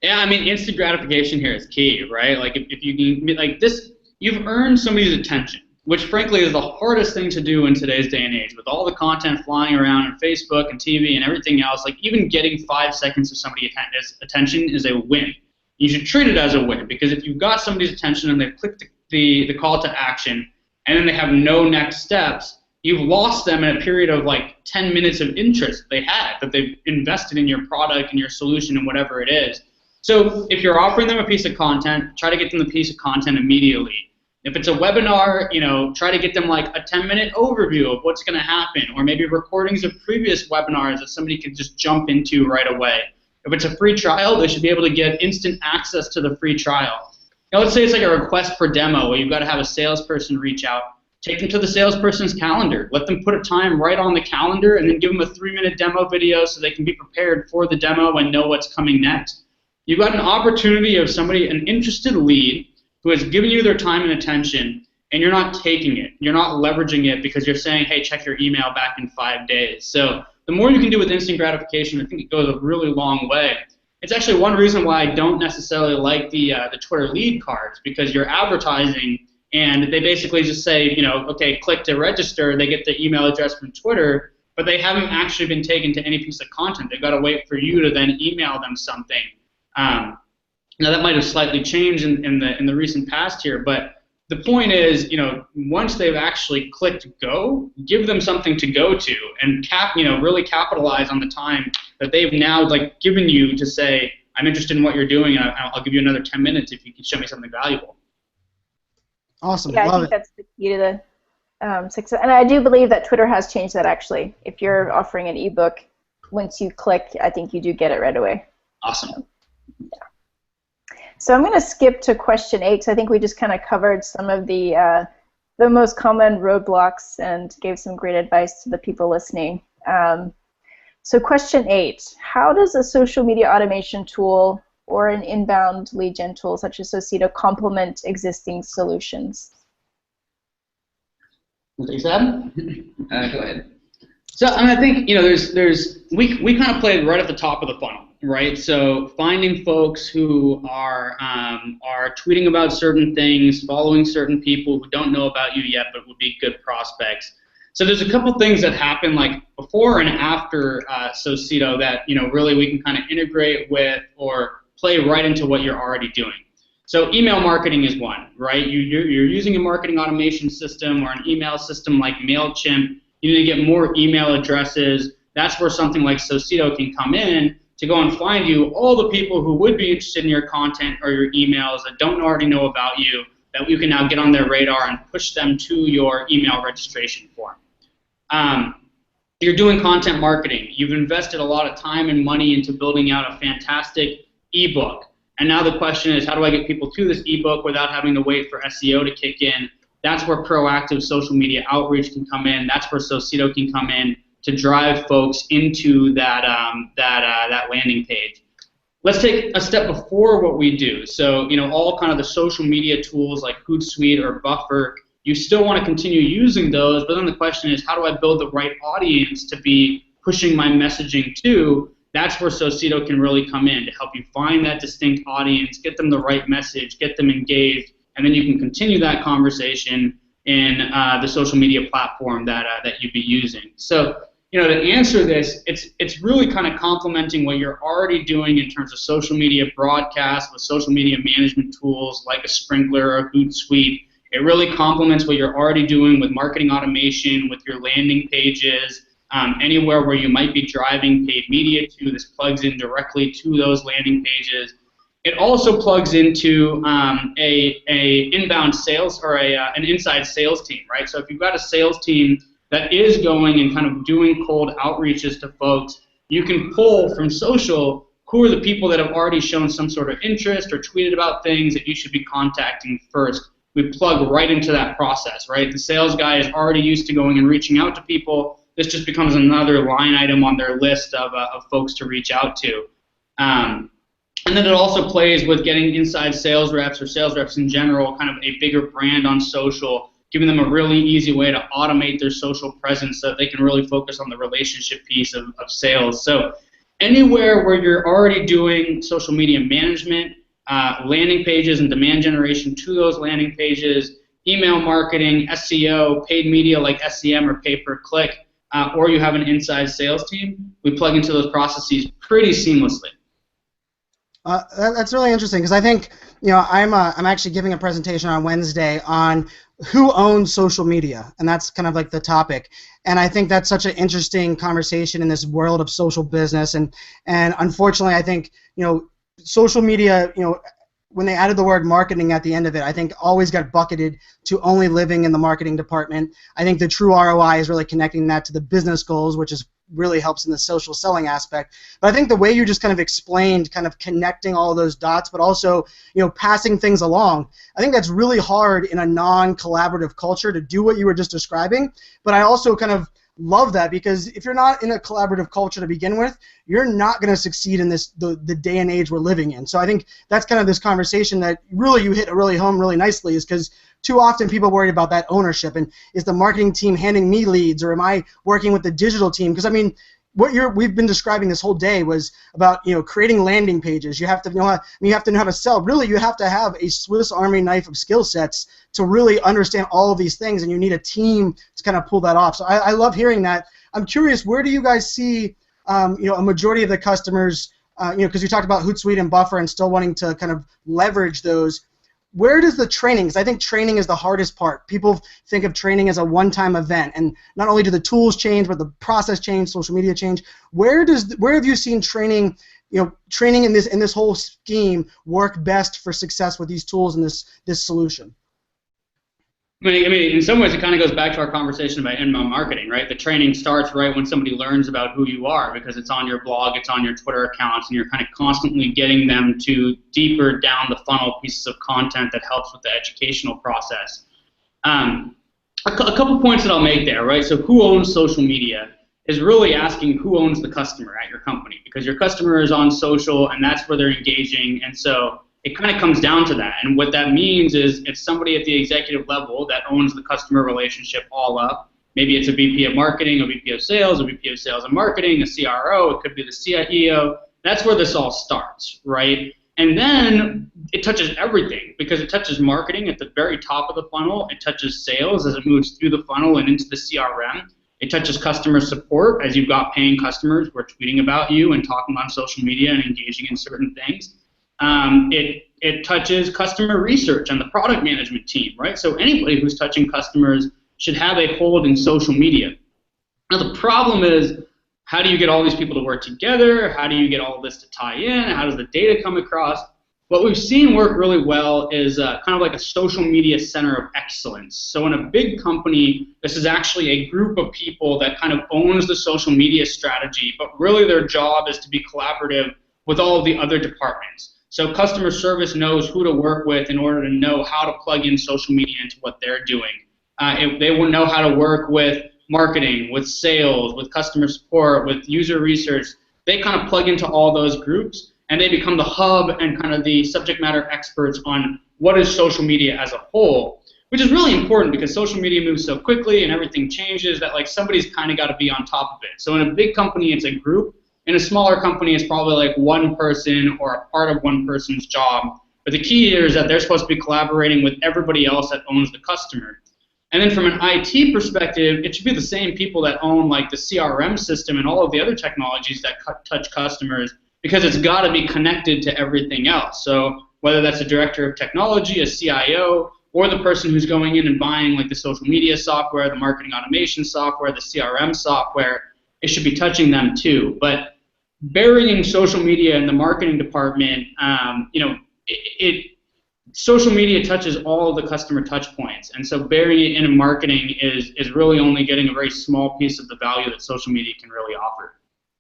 Yeah, I mean, instant gratification here is key, right? Like, if you can, like this, you've earned somebody's attention, which frankly is the hardest thing to do in today's day and age. With all the content flying around on Facebook and TV and everything else, like even getting 5 seconds of somebody's attention is a win. You should treat it as a win, because if you've got somebody's attention and they've clicked the call to action and then they have no next steps, you've lost them in a period of like 10 minutes of interest they had, that they've invested in your product and your solution and whatever it is. So if you're offering them a piece of content, try to get them the piece of content immediately. If it's a webinar, you know, try to get them like a 10-minute overview of what's going to happen, or maybe recordings of previous webinars that somebody could just jump into right away. If it's a free trial, they should be able to get instant access to the free trial. Now, let's say it's like a request for demo where you've got to have a salesperson reach out. Take them to the salesperson's calendar. Let them put a time right on the calendar, and then give them a 3-minute demo video so they can be prepared for the demo and know what's coming next. You've got an opportunity of somebody, an interested lead, who has given you their time and attention, and you're not taking it. You're not leveraging it because you're saying, hey, check your email back in 5 days. So the more you can do with instant gratification, I think it goes a really long way. It's actually one reason why I don't necessarily like the Twitter lead cards, because you're advertising, and they basically just say, you know, okay, click to register. They get the email address from Twitter, but they haven't actually been taken to any piece of content. They've got to wait for you to then email them something. Now that might have slightly changed in the recent past here, but the point is, you know, once they've actually clicked go, give them something to go to, and really capitalize on the time that they've now like given you to say, I'm interested in what you're doing, and I'll give you another 10 minutes if you can show me something valuable. Awesome. Yeah, I think that's the key to the success. And I do believe that Twitter has changed that actually. If you're offering an ebook, once you click, I think you do get it right away. Awesome. Yeah. So I'm going to skip to question 8, because I think we just kind of covered some of the most common roadblocks and gave some great advice to the people listening. So question 8, how does a social media automation tool or an inbound lead gen tool such as Socceedo complement existing solutions? Take that? Go ahead. So I think, you know, we kind of played right at the top of the funnel, right? So finding folks who are tweeting about certain things, following certain people who don't know about you yet but would be good prospects. So there's a couple things that happen like before and after Socceedo that really we can kind of integrate with or play right into what you're already doing. So email marketing is one, right? You're using a marketing automation system or an email system like MailChimp. You need to get more email addresses. That's where something like Socceedo can come in to go and find you all the people who would be interested in your content or your emails that don't already know about you, that you can now get on their radar and push them to your email registration form. You're doing content marketing. You've invested a lot of time and money into building out a fantastic ebook. And now the question is, how do I get people to this ebook without having to wait for SEO to kick in? That's where proactive social media outreach can come in. That's where Socceedo can come in to drive folks into that landing page. Let's take a step before what we do. So, all kind of the social media tools like Hootsuite or Buffer, you still want to continue using those, but then the question is, how do I build the right audience to be pushing my messaging to? That's where Socceedo can really come in to help you find that distinct audience, get them the right message, get them engaged, and then you can continue that conversation in the social media platform that you'd be using. So, to answer this, it's really kind of complementing what you're already doing in terms of social media broadcast with social media management tools like a Sprinkler or Hootsuite. It really complements what you're already doing with marketing automation, with your landing pages, anywhere where you might be driving paid media to. This plugs in directly to those landing pages. It also plugs into a inbound sales or an inside sales team, right? So if you've got a sales team that is going and kind of doing cold outreaches to folks, you can pull from social who are the people that have already shown some sort of interest or tweeted about things that you should be contacting first. We plug right into that process, right? The sales guy is already used to going and reaching out to people. This just becomes another line item on their list of folks to reach out to. And then it also plays with getting inside sales reps or sales reps in general, kind of a bigger brand on social, giving them a really easy way to automate their social presence so that they can really focus on the relationship piece of sales. So anywhere where you're already doing social media management, landing pages and demand generation to those landing pages, email marketing, SEO, paid media like SEM or pay-per-click, or you have an inside sales team, we plug into those processes pretty seamlessly. That's really interesting because I think I'm actually giving a presentation on Wednesday on who owns social media, and that's kind of like the topic. And I think that's such an interesting conversation in this world of social business. And unfortunately, I think social media, when they added the word marketing at the end of it, I think always got bucketed to only living in the marketing department. I think the true ROI is really connecting that to the business goals, which is really helps in the social selling aspect. But I think the way you just kind of explained, kind of connecting all of those dots, but also, passing things along, I think that's really hard in a non-collaborative culture to do what you were just describing. But I also kind of love that because if you're not in a collaborative culture to begin with, you're not going to succeed in the day and age we're living in. So I think that's kind of this conversation that really you hit really home really nicely, is because too often people worry about that ownership, and is the marketing team handing me leads, or am I working with the digital team? Because I mean, what we've been describing this whole day was about creating landing pages. You have to know how to sell. Really, you have to have a Swiss Army knife of skill sets to really understand all of these things, and you need a team to kind of pull that off. So I love hearing that. I'm curious, where do you guys see a majority of the customers? Because you talked about Hootsuite and Buffer and still wanting to kind of leverage those. Where does the training, because I think training is the hardest part. People think of training as a one-time event, and not only do the tools change, but the process change, social media change. Where have you seen training, training in this whole scheme work best for success with these tools and this solution? I mean, in some ways, it kind of goes back to our conversation about inbound marketing, right? The training starts right when somebody learns about who you are, because it's on your blog, it's on your Twitter accounts, and you're kind of constantly getting them to deeper down the funnel pieces of content that helps with the educational process. A couple points that I'll make there, right? So who owns social media is really asking who owns the customer at your company, because your customer is on social, and that's where they're engaging, and so it kind of comes down to that. And what that means is it's somebody at the executive level that owns the customer relationship all up. Maybe it's a VP of marketing, a VP of sales, a VP of sales and marketing, a CRO, it could be the CIO. That's where this all starts, right? And then it touches everything, because it touches marketing at the very top of the funnel. It touches sales as it moves through the funnel and into the CRM. It touches customer support as you've got paying customers who are tweeting about you and talking on social media and engaging in certain things. It touches customer research and the product management team, right? So anybody who's touching customers should have a hold in social media. Now the problem is, how do you get all these people to work together? How do you get all this to tie in? How does the data come across? What we've seen work really well is kind of like a social media center of excellence. So in a big company, this is actually a group of people that kind of owns the social media strategy, but really their job is to be collaborative with all of the other departments. So customer service knows who to work with in order to know how to plug in social media into what they're doing. They will know how to work with marketing, with sales, with customer support, with user research. They kind of plug into all those groups, and they become the hub and kind of the subject matter experts on what is social media as a whole, which is really important because social media moves so quickly and everything changes that like somebody's kind of got to be on top of it. So in a big company, it's a group. In a smaller company, it's probably like one person or a part of one person's job. But the key here is that they're supposed to be collaborating with everybody else that owns the customer. And then from an IT perspective, it should be the same people that own like the CRM system and all of the other technologies that touch customers, because it's got to be connected to everything else. So whether that's a director of technology, a CIO, or the person who's going in and buying like the social media software, the marketing automation software, the CRM software, it should be touching them too. But burying social media in the marketing department, social media touches all the customer touch points, and so burying it in marketing is really only getting a very small piece of the value that social media can really offer.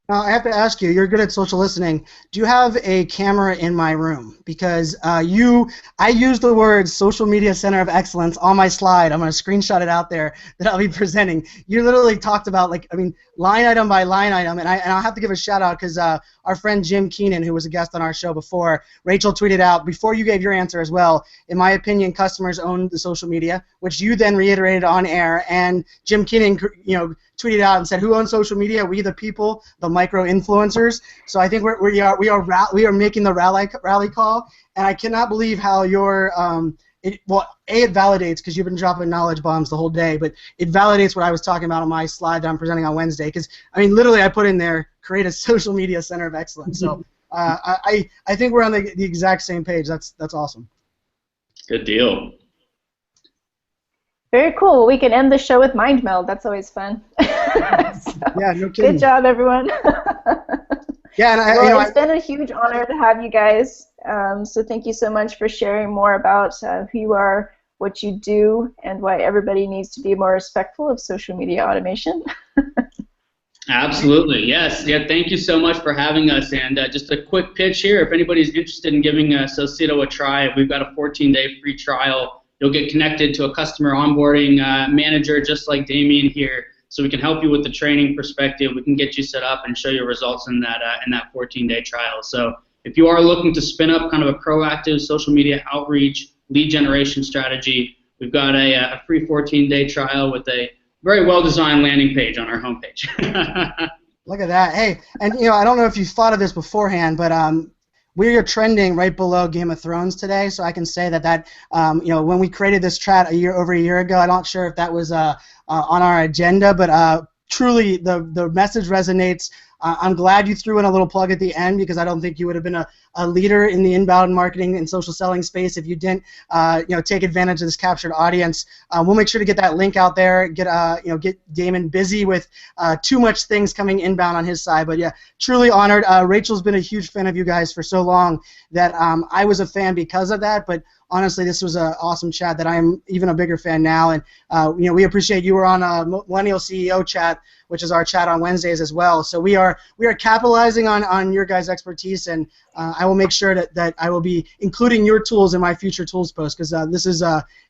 Now, I have to ask you, you're good at social listening. Do you have a camera in my room? Because I use the words social media center of excellence on my slide. I'm going to screenshot it out there that I'll be presenting. You literally talked about, like, I mean, line item by line item, and I'll have to give a shout out because our friend Jim Keenan, who was a guest on our show before, Rachel tweeted out, before you gave your answer as well, in my opinion, customers own the social media, which you then reiterated on air, and Jim Keenan, tweeted out and said, "Who owns social media? We the people, the micro influencers." So I think we are making the rally call, and I cannot believe how your it validates, because you've been dropping knowledge bombs the whole day, but it validates what I was talking about on my slide that I'm presenting on Wednesday. Because I mean, literally, I put in there, create a social media center of excellence. So I think we're on the exact same page. That's awesome. Good deal. Very cool. We can end the show with mind meld. That's always fun. Yeah, no kidding. Good job, everyone. Yeah, and it's been a huge honor to have you guys. So thank you so much for sharing more about who you are, what you do, and why everybody needs to be more respectful of social media automation. Absolutely, yes. Yeah, thank you so much for having us. And just a quick pitch here, if anybody's interested in giving Socceedo a try, we've got a 14-day free trial. You'll get connected to a customer onboarding manager just like Damien here, so we can help you with the training perspective. We can get you set up and show you results in that 14-day trial. So if you are looking to spin up kind of a proactive social media outreach lead generation strategy, we've got a free 14-day trial with a very well-designed landing page on our homepage. Look at that. Hey, and I don't know if you thought of this beforehand, but we are trending right below Game of Thrones today, so I can say that when we created this chat over a year ago, I'm not sure if that was on our agenda, but truly the message resonates. I'm glad you threw in a little plug at the end, because I don't think you would have been a leader in the inbound marketing and social selling space if you didn't take advantage of this captured audience. We'll make sure to get that link out there, get Damon busy with too much things coming inbound on his side. But yeah, truly honored. Rachel's been a huge fan of you guys for so long that I was a fan because of that, but honestly, this was an awesome chat that I'm even a bigger fan now, and we appreciate you were on Millennial CEO Chat, which is our chat on Wednesdays as well. So we are capitalizing on your guys' expertise, and I will make sure that I will be including your tools in my future tools post, because this is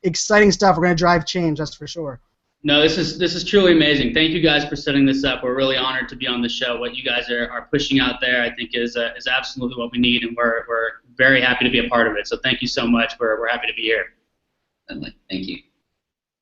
exciting stuff. We're going to drive change, that's for sure. No, this is truly amazing. Thank you guys for setting this up. We're really honored to be on the show. What you guys are pushing out there, I think, is absolutely what we need, and we're very happy to be a part of it. So thank you so much. We're happy to be here. Thank you.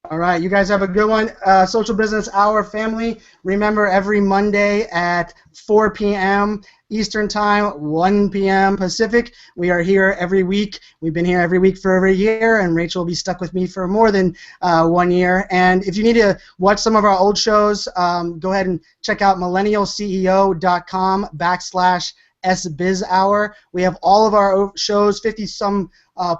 All right, you guys have a good one. Social Business Hour family. Remember, every Monday at 4 p.m. Eastern Time, 1 p.m. Pacific. We are here every week. We've been here every week for over a year, and Rachel will be stuck with me for more than 1 year. And if you need to watch some of our old shows, go ahead and check out millennialceo.com/SBizHour. We have all of our shows, 50-some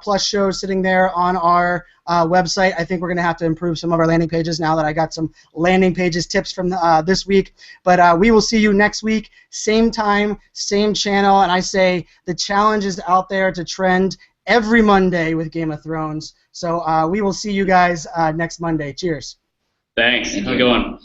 plus shows sitting there on our website. I think we're going to have to improve some of our landing pages now that I got some landing pages tips from this week. But we will see you next week, same time, same channel. And I say the challenge is out there to trend every Monday with Game of Thrones. So we will see you guys next Monday. Cheers. Thanks. Have a good one.